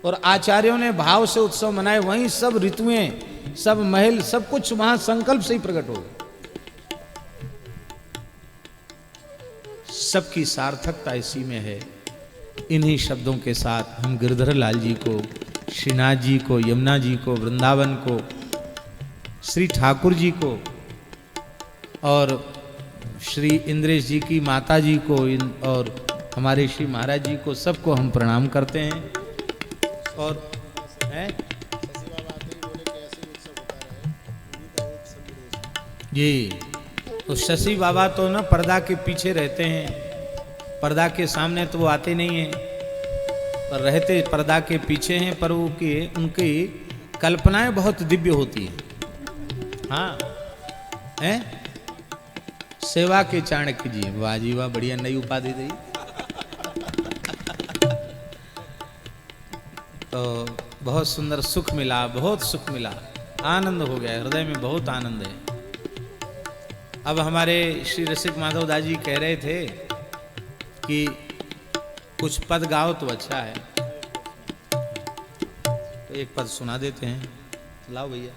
और आचार्यों ने भाव से उत्सव मनाए, वहीं सब ऋतुएं, सब महल, सब कुछ वहां संकल्प से ही प्रकट हो गए। सबकी सार्थकता इसी में है। इन्हीं शब्दों के साथ हम गिरधर लाल जी को, श्रीनाथ जी को, यमुना जी को, वृंदावन को, श्री ठाकुर जी को और श्री इंद्रेश जी की माता जी को और हमारे श्री महाराज जी को, सबको हम प्रणाम करते हैं। और जी, तो शशि बाबा तो ना पर्दा के पीछे रहते हैं, पर्दा के सामने तो वो आते नहीं हैं, पर रहते पर्दा के पीछे हैं, पर वो की उनकी कल्पनाएं बहुत दिव्य होती हैं। हाँ हैं, सेवा के चाणक्य जी, वाह जी वाह, बढ़िया नई उपाधि दी। तो बहुत सुंदर सुख मिला, बहुत सुख मिला, आनंद हो गया, हृदय में बहुत आनंद है। अब हमारे श्री रसिक माधव दास जी कह रहे थे कि कुछ पद गाओ तो अच्छा है, तो एक पद सुना देते हैं। लाओ भैया।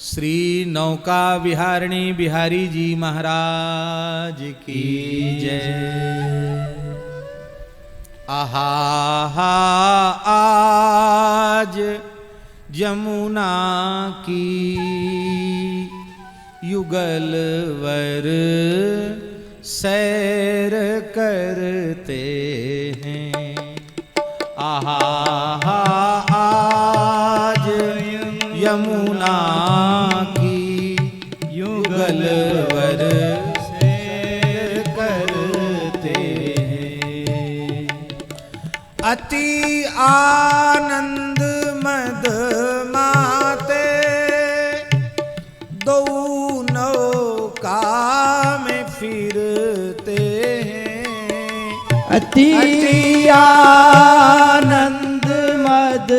श्री नौका विहारिणी बिहारी जी महाराज की जय। आहा आज जमुना की युगलवर सैर करते हैं। आहा आज यमुना की युगलवर सैर करते हैं। अति आनंद मद माते दो नौका में फिरते हैं। अति आनंद मद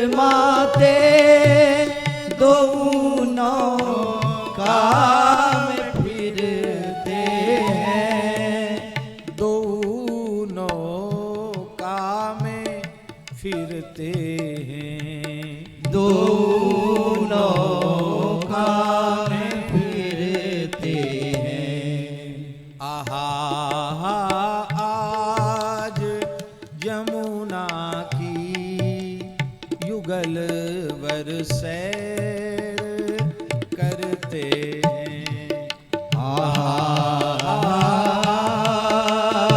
माते दो नौका में फिरते हैं। दो नौका में फिरते हैं। दो नौका में फिरते हैं। आहा आज यमुना की युगलवर सैर करते हैं। आहा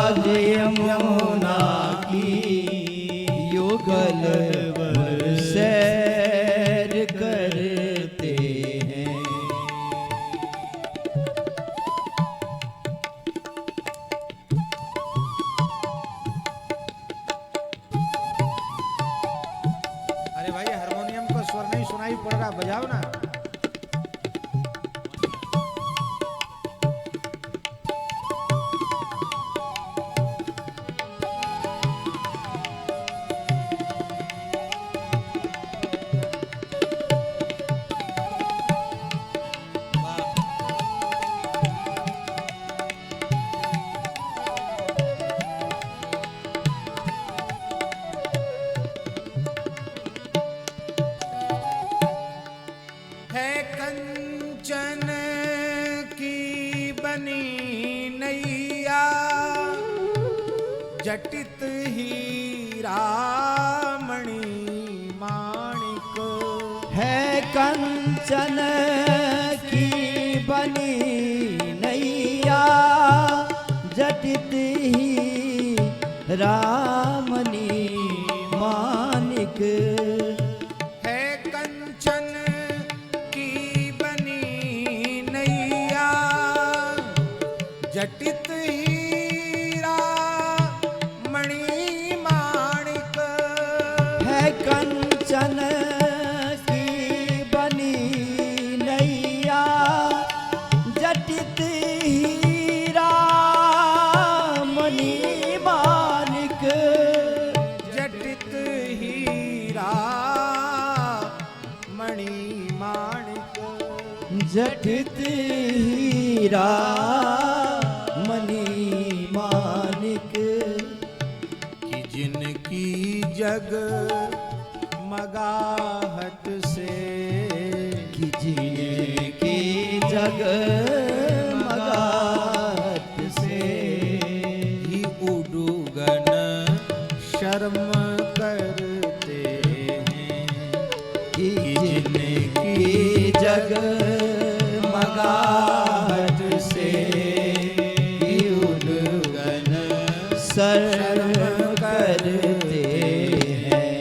आज यमुना की युगलवर सैर करते हैं। अरे भाई, हारमोनियम का स्वर नहीं सुनाई पड़ रहा, बजाओ ना। जटित हीरा मणि माणिक है कंचन की बनी नैया जटित हीरा मणि माणिक है कंचन की बनी नैया जटित हीरा मणि माणिक है कंचन की बनी नैया जटित हीरा मणि माणिक जटित हीरा मणि माणिक जटित हीरा मणि माणिक कि जिनकी जग मगाहट से कि जिनकी जग मगाहट से ही उडुगन शर्म करते हैं कि जिनकी जग मगाहट से ही उडुगन शर्म करते हैं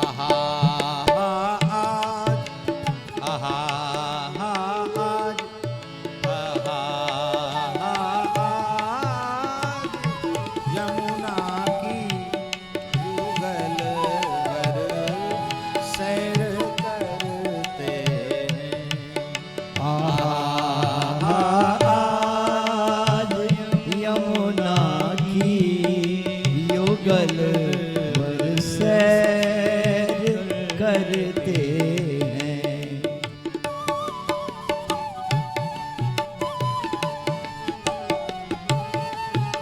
आहा आज आहा आज आहा आज यमुना की युगल भर सैर करते हैं आहा आज यमुना की युगल भर सैर करते हैं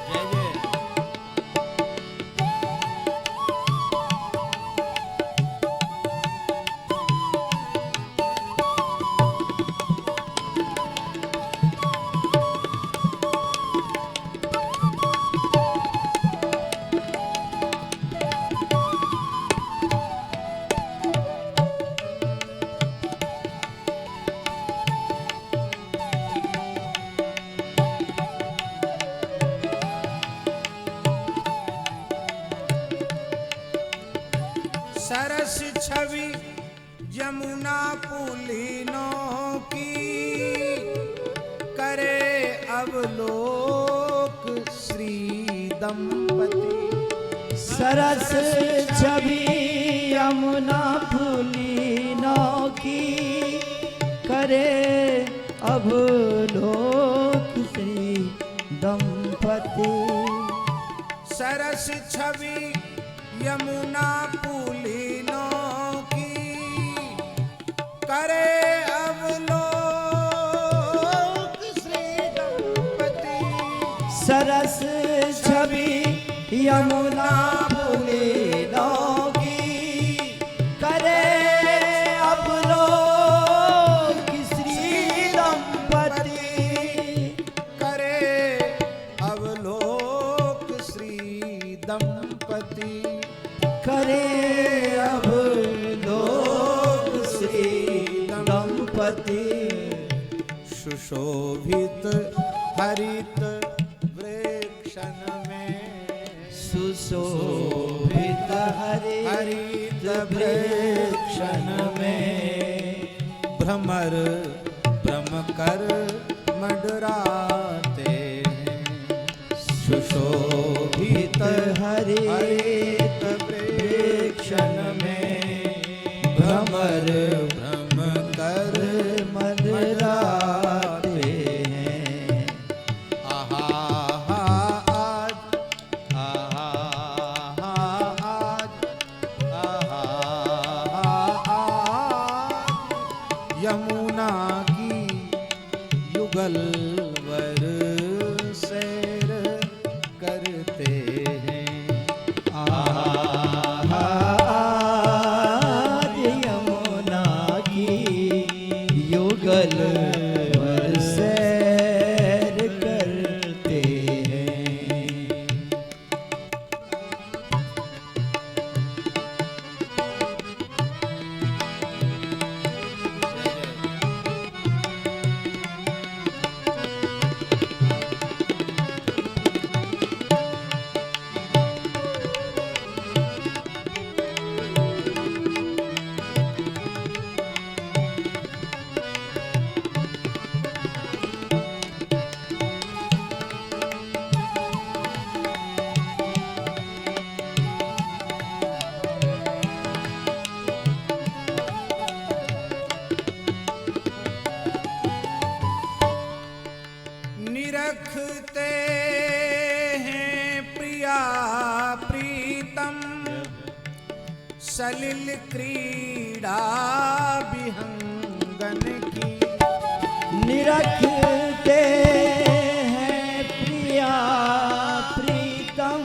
जय जय सरस छवि यमुना पुलिनों की करे अवलोक श्री दंपति सरस छवि यमुना पुलिनों की करे अवलोक श्री दंपति सरस छवि यमुना पुलिनों की करे अवलोक श्री दंपति सरस छवि यमुना पुलिनों की करे अवलोक श्री दंपति करे अवलोक श्री दंपति करे अवलोक श्री दंपति सुशोभित हरित वृक्षण में सुशोभित हरित वृक्षण में भ्रमर भ्रम कर मंडराते हैं सुशोभित हरित वृक्षण में भ्रमर भ्रम कर मंडराते हैं आहा आज आहा आज आहा आज यमुना की युगल वर सैर करते हैं आहा आज यमुना सलिल क्रीड़ा विहंगन की। निरखते हैं प्रिया प्रीतम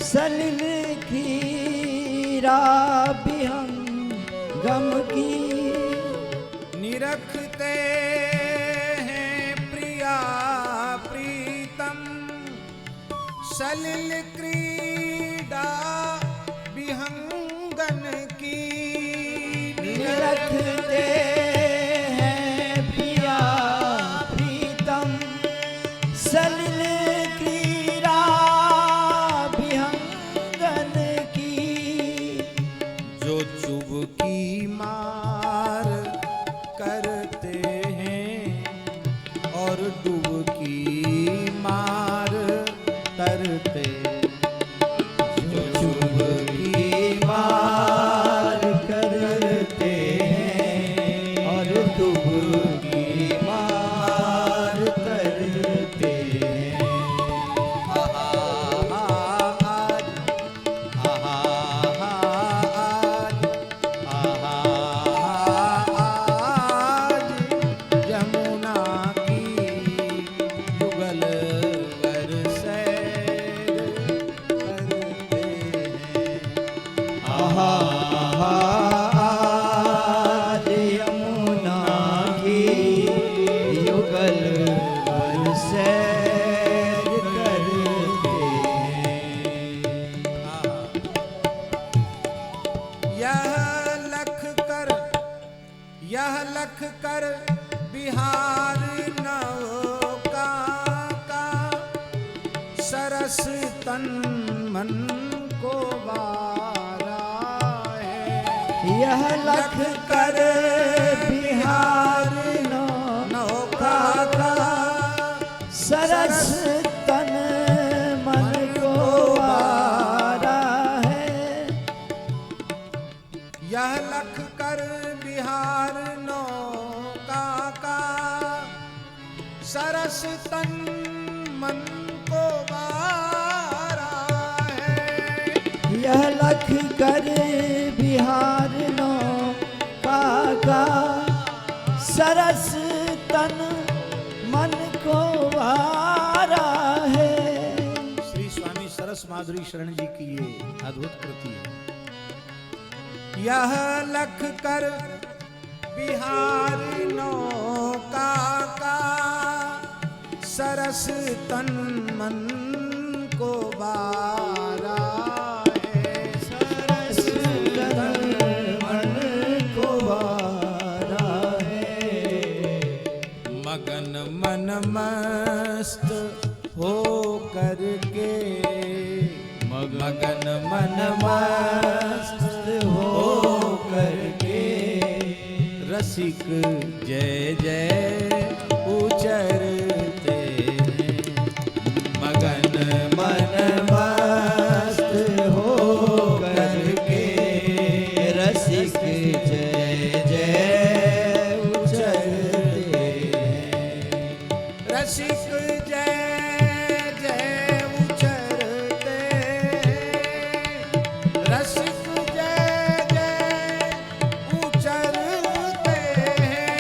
सलिल क्रीड़ा विहंगम की। निरखते हैं प्रिया प्रीतम सलिल क्रीड़ा विहंगन की। निरखते हैं प्रिया प्रीतम सलिल क्रीड़ा विहंगन की। जो चुबकी मार करते हैं और डुबकी मार तरते। जो चुबकी मार करते हैं और डुबकी मार करते हैं। यमुना की युगल वर सैर करते हैं। आज यमुना की युगल वर सैर करते हैं। यह लख कर बिहार नौका का सरस तन मन को बारा है। यह लख कर बिहार नौका का सरस तन मन को बारा है। यह लख कर बिहार नौका का सरस तन मन को बारा है। यह लख कर बिहार नौका का सरस तन मन को बारा है। श्री स्वामी सरस माधुरी शरण जी की ये अद्भुत कृति है। यह लख कर बिहार नौका का सरस तन मन को बारा है। सरस तन मन को बारा है। मगन मन मस्त हो करके मगन मन मस्त हो करके रसिक जय जय उचरते हैं। मगन मन मस्त हो करके रसिक जय जय उचरते हैं। रसिक जय जय उचरते। रसिक जय जय उचरते हैं।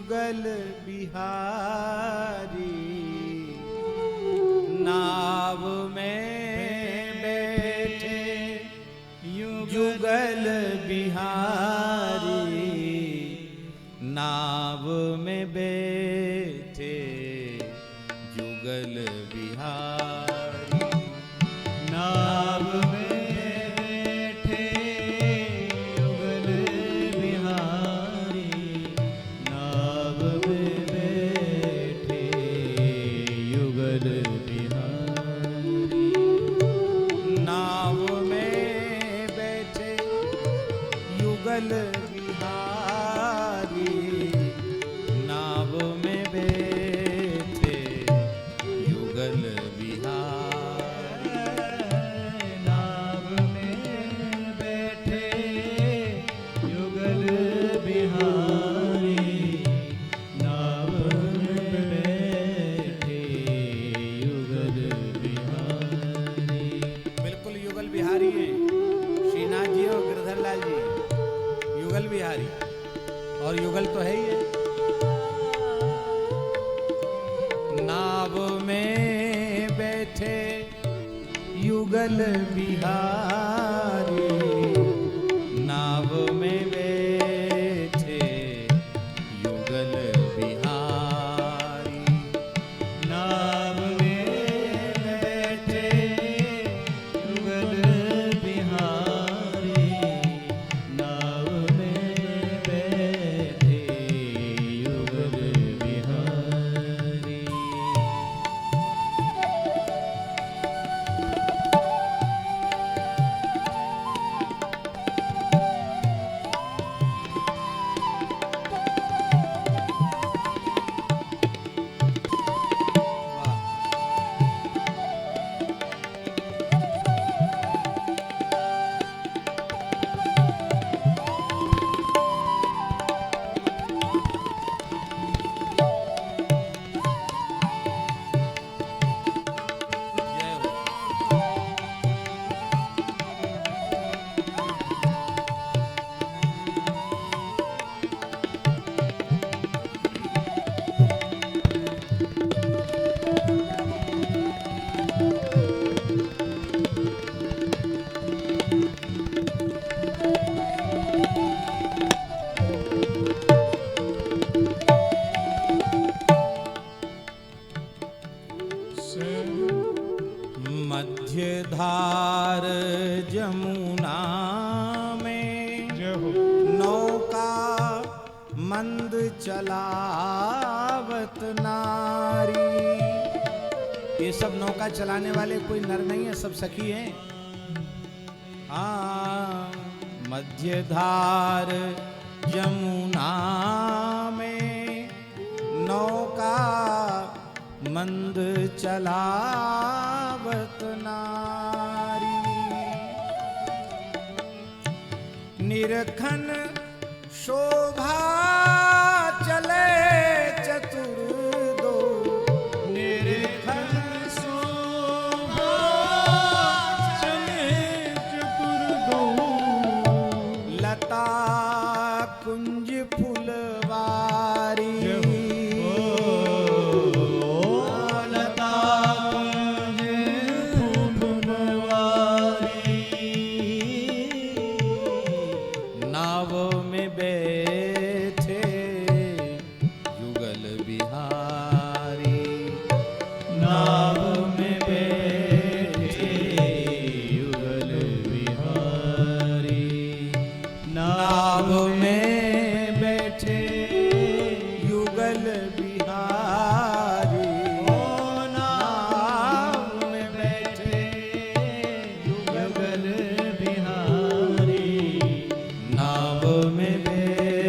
युगल बिहारी नाव में बैठे युगल बिहारी नाव में बैठे युगल बिहारी नाव में बैठे युगल बिहारी नाव में बैठे युगल बिहारी नाव में बैठे युगल बिहारी नाव में बैठे युगल बिहारी नाव में बैठे युगल बिहारी नाव में बैठे युगल बिहारी। बिल्कुल युगल बिहारी हैं श्रीनाथ जी और गिरधर लाल जी, युगल बिहारी। और युगल तो है ही है। नाव में बैठे युगल बिहारी नाव में बैठे युगल बिहारी नाव में बैठे युगल बिहारी नाव में बैठे युगल बिहारी। मध्यधार जमुना में नौका मंद चलावत नारी। ये सब नौका चलाने वाले कोई नर नहीं है, सब सखी हैं। मध्यधार जमुना में नौका मंद चलावत नारी। निरखन शोभा चले चतुर दो निरखन शोभा चले चतुर दो लता कुंज फुलवारी। नाव में बैठे युगल बिहारी नाव में बैठे युगल बिहारी नाव में बैठे युगल बिहारी नाव में बैठे युगल बिहारी नाव में बैठे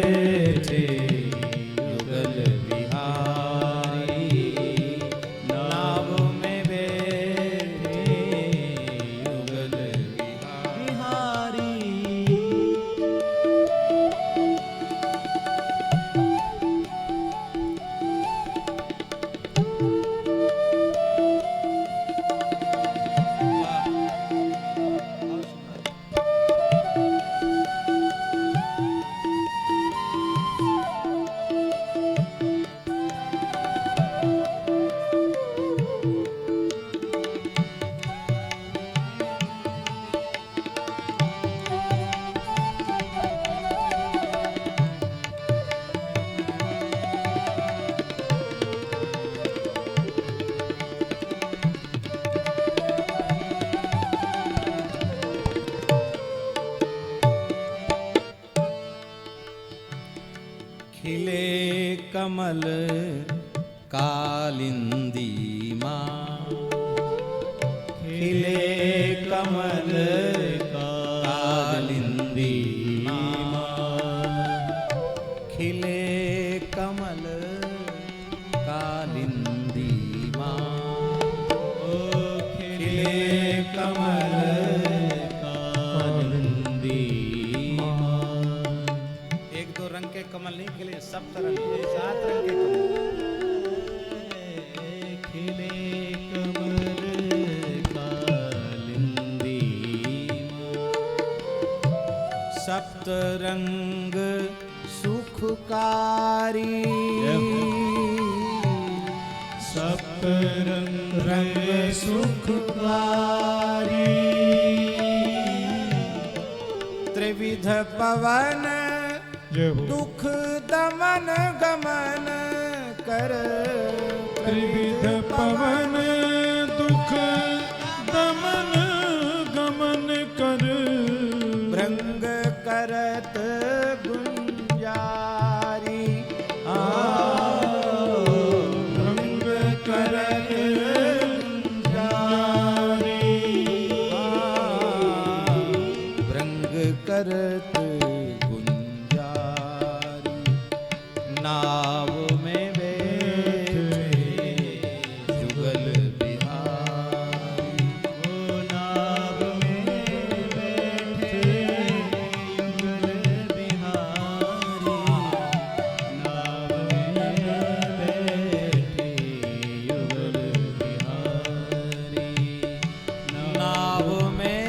खिले कमल कालिंदी माँ, खिले कमल कालिंदी माँ, खिले कमल कालिंदी माँ, खिले कमल कालिंदी माँ। एक दो रंग के कमल नहीं खिले, सब रंग के, 7 रंग के कमल खिले कमल कालिंदी माँ। सप्त रंग सुखकारी, सप्त रंग सुखकारी, त्रिविध पवन दुख दमन गमन कर, त्रिविध पवन दुख दमन गमन कर, भृंग करत गुंजारी, भृंग करत गुंजारी, भृंग करत नाव में बैठे जुगल बिहारी, ओ नाव में बैठे जुगल बिहारी, नाव में बैठे जुगल बिहारी, नाव में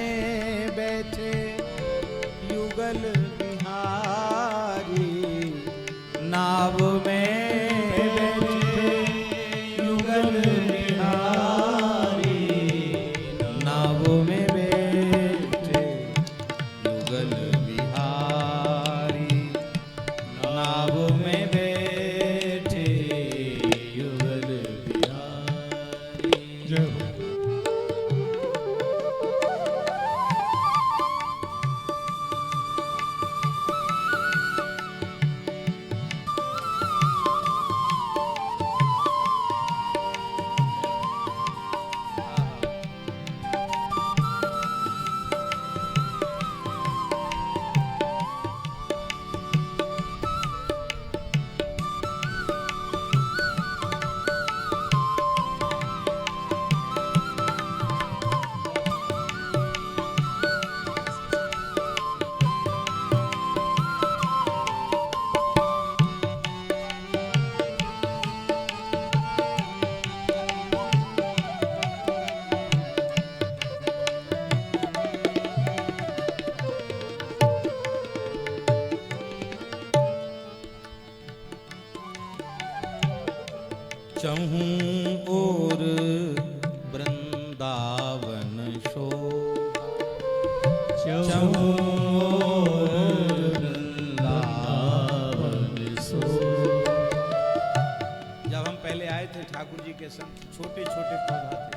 बैठे युगल बिहारी, नाव में बैठे युगल बिहारी, नाव में बैठे युगल बिहारी, नाव में बैठे युगल बिहारी। जय हो। चहूं ओर वृंदावन शोभा, चहूं ओर वृंदावन शोभा। जब हम पहले आए थे ठाकुर जी के संग, छोटे छोटे पौधा थे,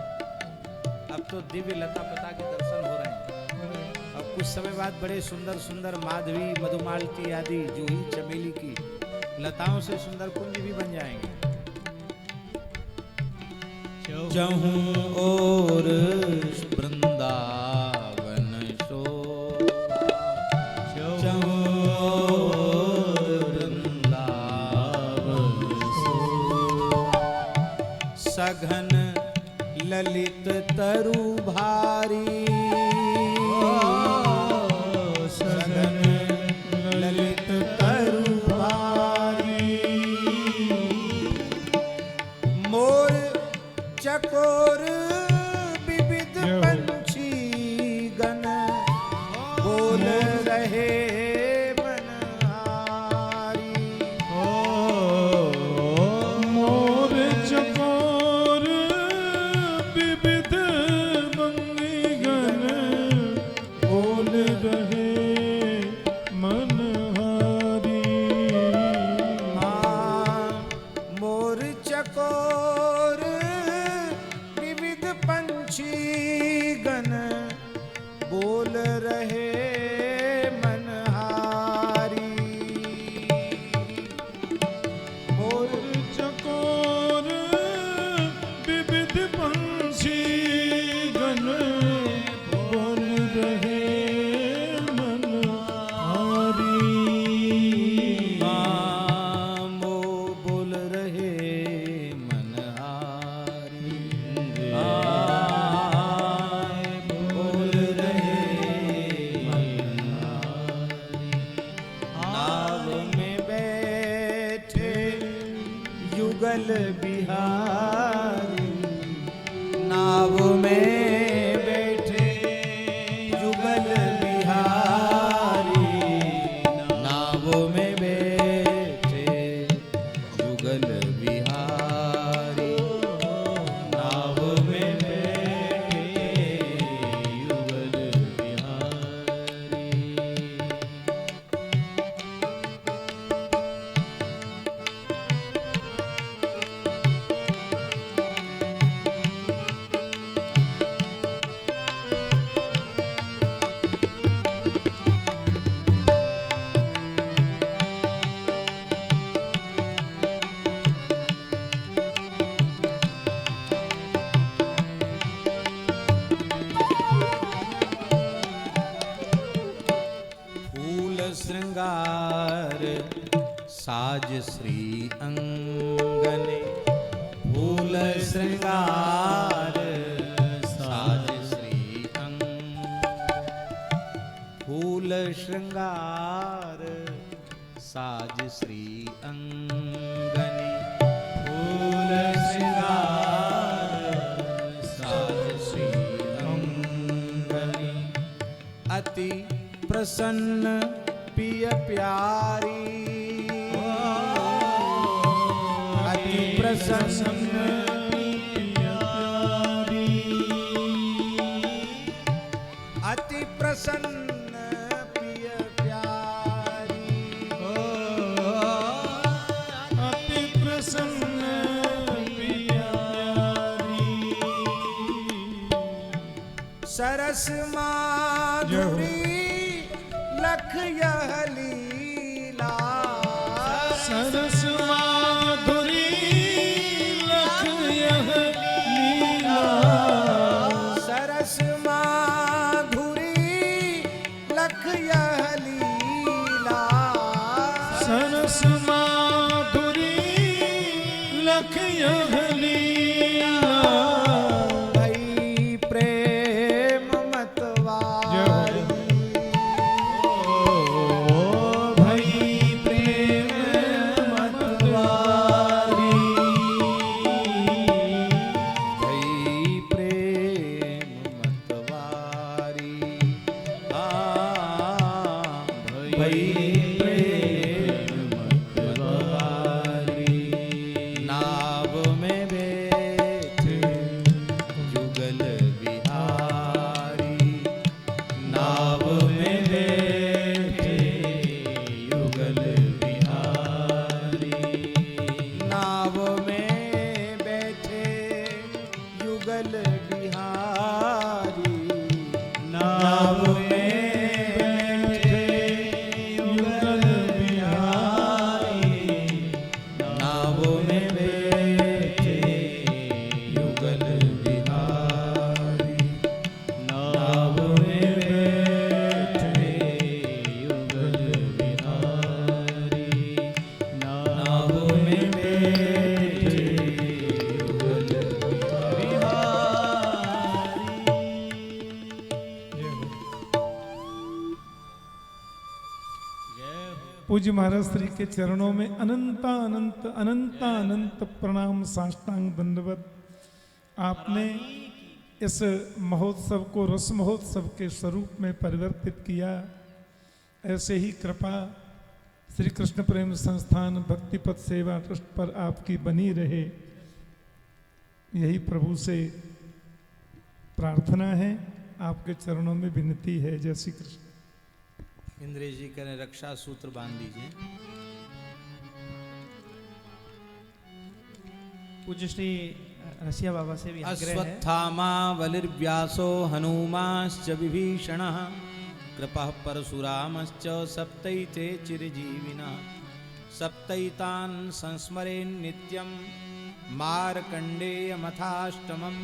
अब तो दिव्य लता पता के दर्शन हो रहे हैं। अब कुछ समय बाद बड़े सुंदर सुंदर माधवी, मधुमालती आदि जूही चमेली की लताओं से सुंदर कुंज भी बन जाएंगे। चहूं ओर वृंदावन शोभा, चहूं ओर वृंदावन शोभा। सघन ललित तरु भारी, सघन ललित तरु भारी। मोर चकोर विविध पंछी गण बोल रहे मनहारी। मोर चकोर विविध पंछी गण युगल बिहारी, नाव में बैठे युगल बिहारी, नाव में बैठे युगल बिहारी, नाव में बैठे युगल बिहारी। फूल श्रृंगार साज श्री अंगने, फूल श्रृंगार साज श्री अंग, फूल श्रृंगार साज श्री अंगने, फूल श्रृंगार साज श्री अंगने, अति प्रसन्न पिय प्यारी, अति प्रसन्न पिय प्यारी, अति प्रसन्न पिय प्यारी, अति प्रसन्न प्यारी, सरस माधुरी लख यह लीला, सरस माधुरी लख यह लीला, सरस माधुरी लख यह लीला, सरस माधुरी लख यह लीला, भई प्रेम मतवारी, भई प्रेम मतवारी, भई प्रेम मतवारी, भई प्रेम मतवारी, नाव में बैठे जुगल बिहारी, नाव में बैठे युगल बिहारी, नाव में बैठे युगल बिहारी, नाव में बैठे युगल बिहारी, नाव में बैठे युगल बिहारी, नाव में बैठे युगल बिहारी, नाव में बैठे युगल पूज्य महाराज श्री के चरणों में अनंता अनंत अनंता अनंत प्रणाम साष्टांग दंडवत। आपने इस महोत्सव को रस महोत्सव के स्वरूप में परिवर्तित किया। ऐसे ही कृपा श्री कृष्ण प्रेम संस्थान भक्तिपथ सेवा ट्रस्ट पर आपकी बनी रहे, यही प्रभु से प्रार्थना है, आपके चरणों में विनती है। जय श्री कृष्ण। इंद्रेश जी करें रक्षा सूत्र बांध दीजिए। पूज्य श्री रसिया बाबा से भी आग्रह है। अश्वत्थामा बलिर्व्यासो हनुमाश्च विभीषणः कृपः परशुरामश्च सप्तैते चिरजीविनः सप्तैतान् संस्मरेन् नित्यं मार्कण्डेयमथाष्टमं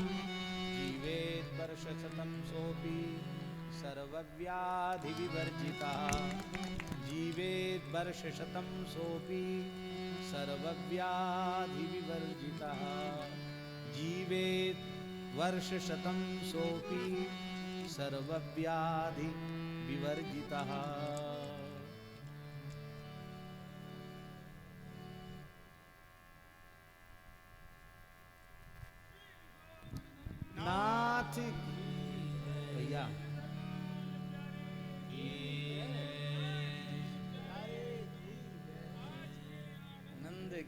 जीवेत् वर्षशतं सोऽपि सर्वव्याधिविवर्जितः जीवेत् वर्षशतं सोऽपि सर्वव्याधिविवर्जितः जीवेत् वर्षशतं सोऽपि सर्वव्याधिविवर्जितः।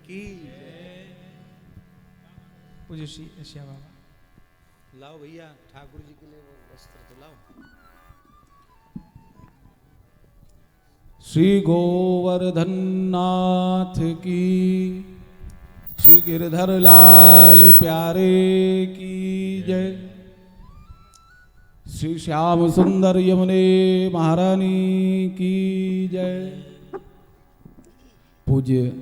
की पूज्य श्री एशिया बाबा। लाओ भैया ठाकुर जी के लिए वो वस्त्र तो लाओ। श्री गोवर्धन नाथ की, श्री गिरधर लाल प्यारे की जय। श्री श्याम सुंदर यमुने महारानी की जय। पूज्य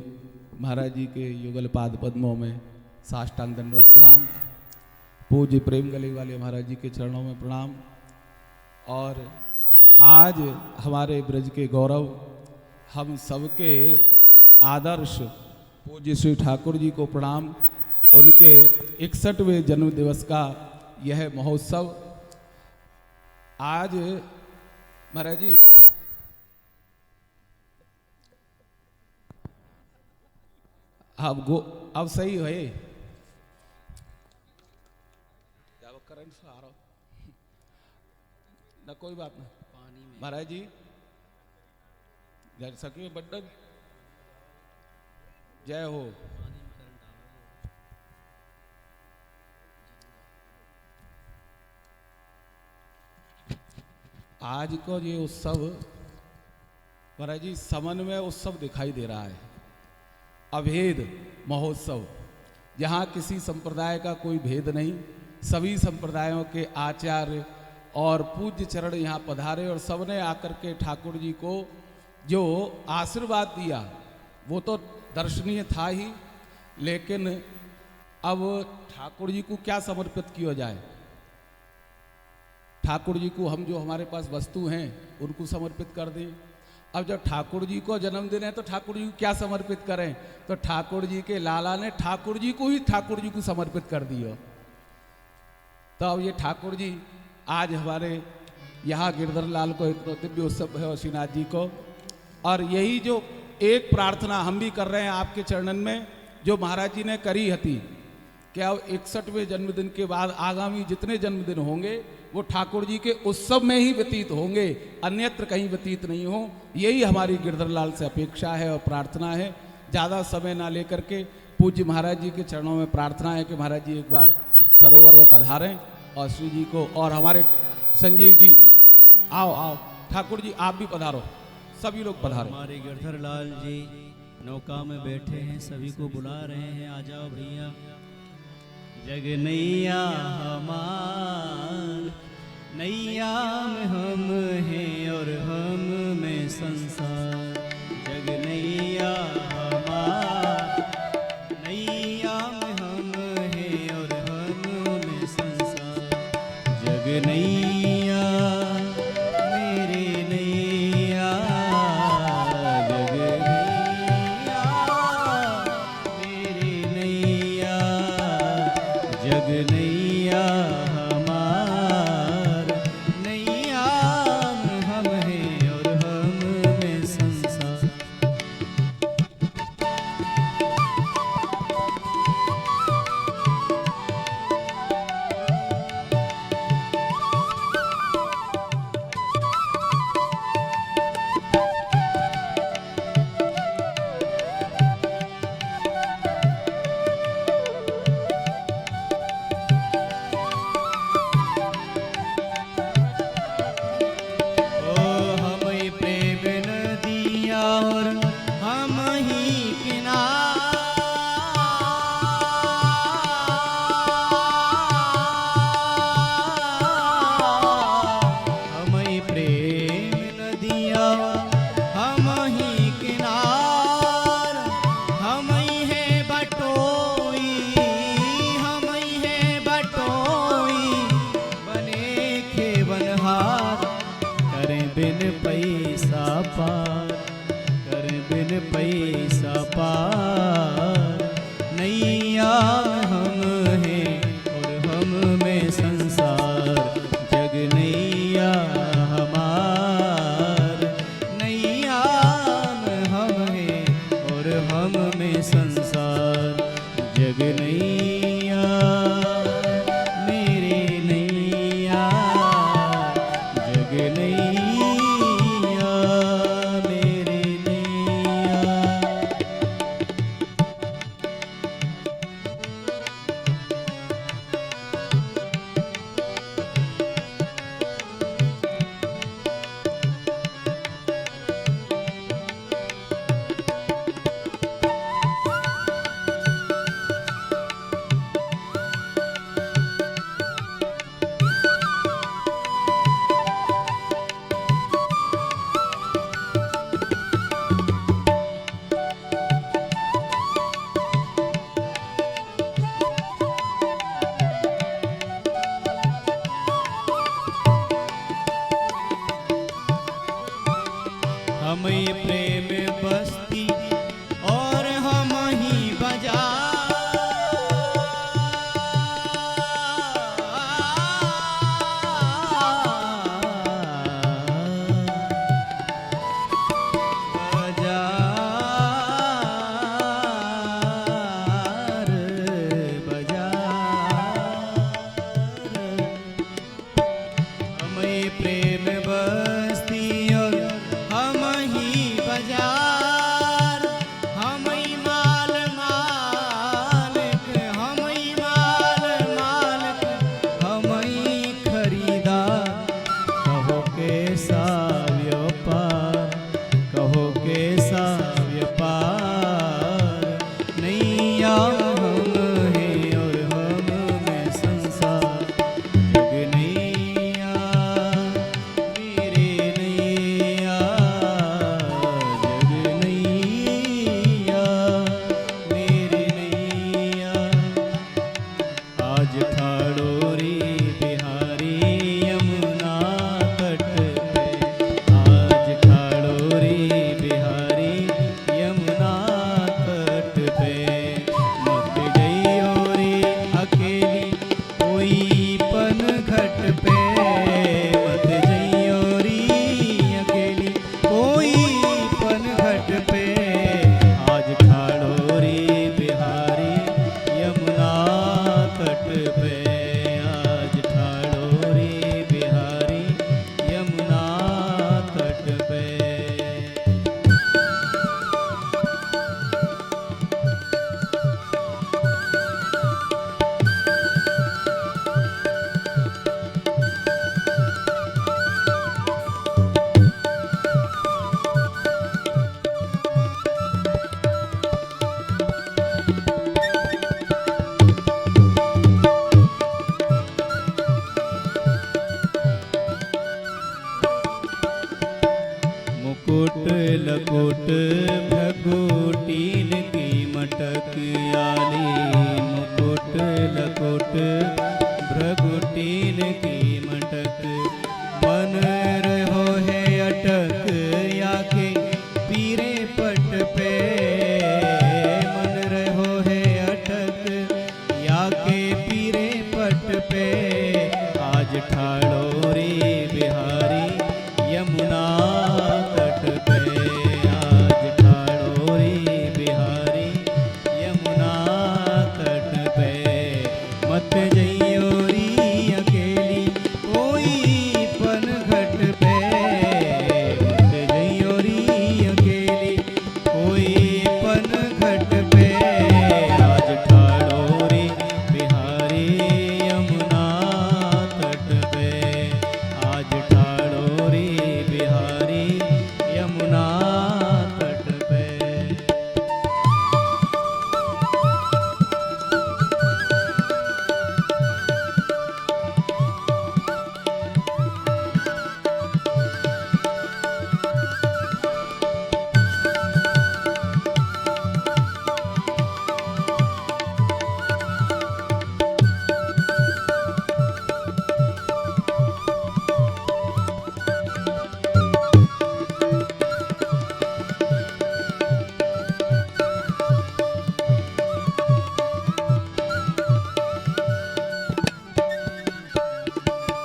महाराज जी के युगल पाद पद्मों में साष्टांग दंडवत प्रणाम। पूज्य प्रेम गले वाले महाराज जी के चरणों में प्रणाम। और आज हमारे ब्रज के गौरव, हम सबके आदर्श पूज्य श्री ठाकुर जी को प्रणाम। उनके 61वें जन्म दिवस का यह महोत्सव आज महाराज जी अब सही है क्या वो करंट से आ रहा ना, कोई बात ना महाराज जी जय सखी बड्डन जय हो। आज को ये उत्सव महाराज जी समन्वय उत्सव दिखाई दे रहा है, अभेद महोत्सव, जहाँ किसी संप्रदाय का कोई भेद नहीं, सभी संप्रदायों के आचार्य और पूज्य चरण यहाँ पधारे और सबने आकर के ठाकुर जी को जो आशीर्वाद दिया वो तो दर्शनीय था ही, लेकिन अब ठाकुर जी को क्या समर्पित किया जाए। ठाकुर जी को हम जो हमारे पास वस्तु हैं उनको समर्पित कर दें। अब जब ठाकुर जी को जन्मदिन है तो ठाकुर जी को क्या समर्पित करें, तो ठाकुर जी के लाला ने ठाकुर जी को ही ठाकुर जी को समर्पित कर दिया। तो अब ये ठाकुर जी आज हमारे यहाँ गिरधर लाल को इतना दिव्य उत्सव है और श्रीनाथ जी को, और यही जो एक प्रार्थना हम भी कर रहे हैं आपके चरणन में जो महाराज जी ने करी हती कि अब 61वें जन्मदिन के बाद आगामी जितने जन्मदिन होंगे वो ठाकुर जी के उत्सव में ही व्यतीत होंगे, अन्यत्र कहीं व्यतीत नहीं हो। यही हमारी गिरधर लाल से अपेक्षा है और प्रार्थना है। ज़्यादा समय ना लेकर के पूज्य महाराज जी के चरणों में प्रार्थना है कि महाराज जी एक बार सरोवर में पधारें और श्री जी को, और हमारे संजीव जी आओ आओ, ठाकुर जी आप भी पधारो, सभी लोग पधारें। हमारे गिरधर लाल जी नौका में बैठे हैं, सभी को बुला रहे हैं, आ जाओ भैया। जग नैया हमार, नैया में हम हैं और हम में संसार। जग नैया हमार, नैया में हम हैं और हम में संसार। जग नैया मेरे नैया, जग नैया मेरे नैया। जग नैया हमार, नैया में हम हैं और हम में संसार। पैसा पार। नैया हम हैं और हम में संसार। जग नैया हमार, नैया में हम हैं और हम में संसार। जग नैया मेरे नैया, जग नैया मेरे नैया। आली मुकुट लकुट भ्रगुटीन की मटक मन रहो है अटक याके पीरे पट पे मन रहो है अटक याके पीरे पट पे आज ठाड़ो रे बिहारी यमुना तट पे आज ठाड़ो रे बिहारी यमुना तट पे मत जइयो री अकेली कोई पन घट पे मत जइयो री अकेली कोई पन घट पे आज ठाड़ो रे बिहारी यमुना तट पे आज ठाड़ो रे बिहारी यमुना तट पे।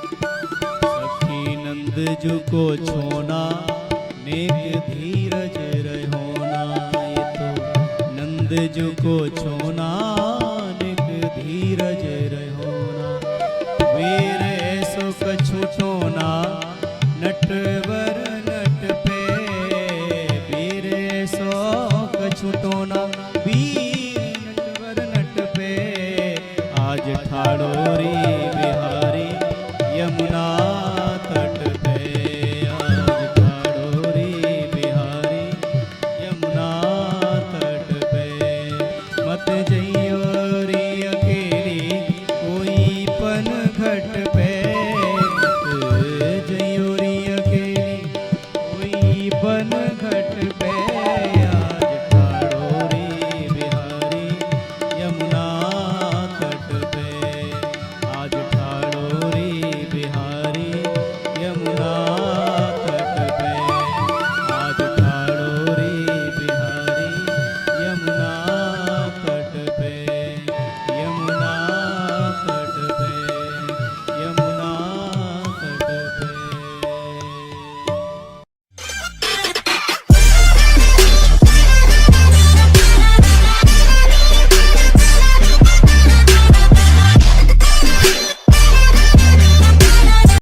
सखी नंद जु को छोना नेक धीरज रहोना ये तो नंद जु को छोना नेक धीरज रहोना वीर ऐसो कछु टोना नटवर नट पे वीर ऐसो कछु टोना वीर नटवर नट पे आज ठाड़ो रे बिहारी यमुना तट पे आज ठाड़ो रे बिहारी यमुना तट पे मत जइयो रे अकेली कोई पन घट पे मत जइयो रे अकेली कोई पन घट पे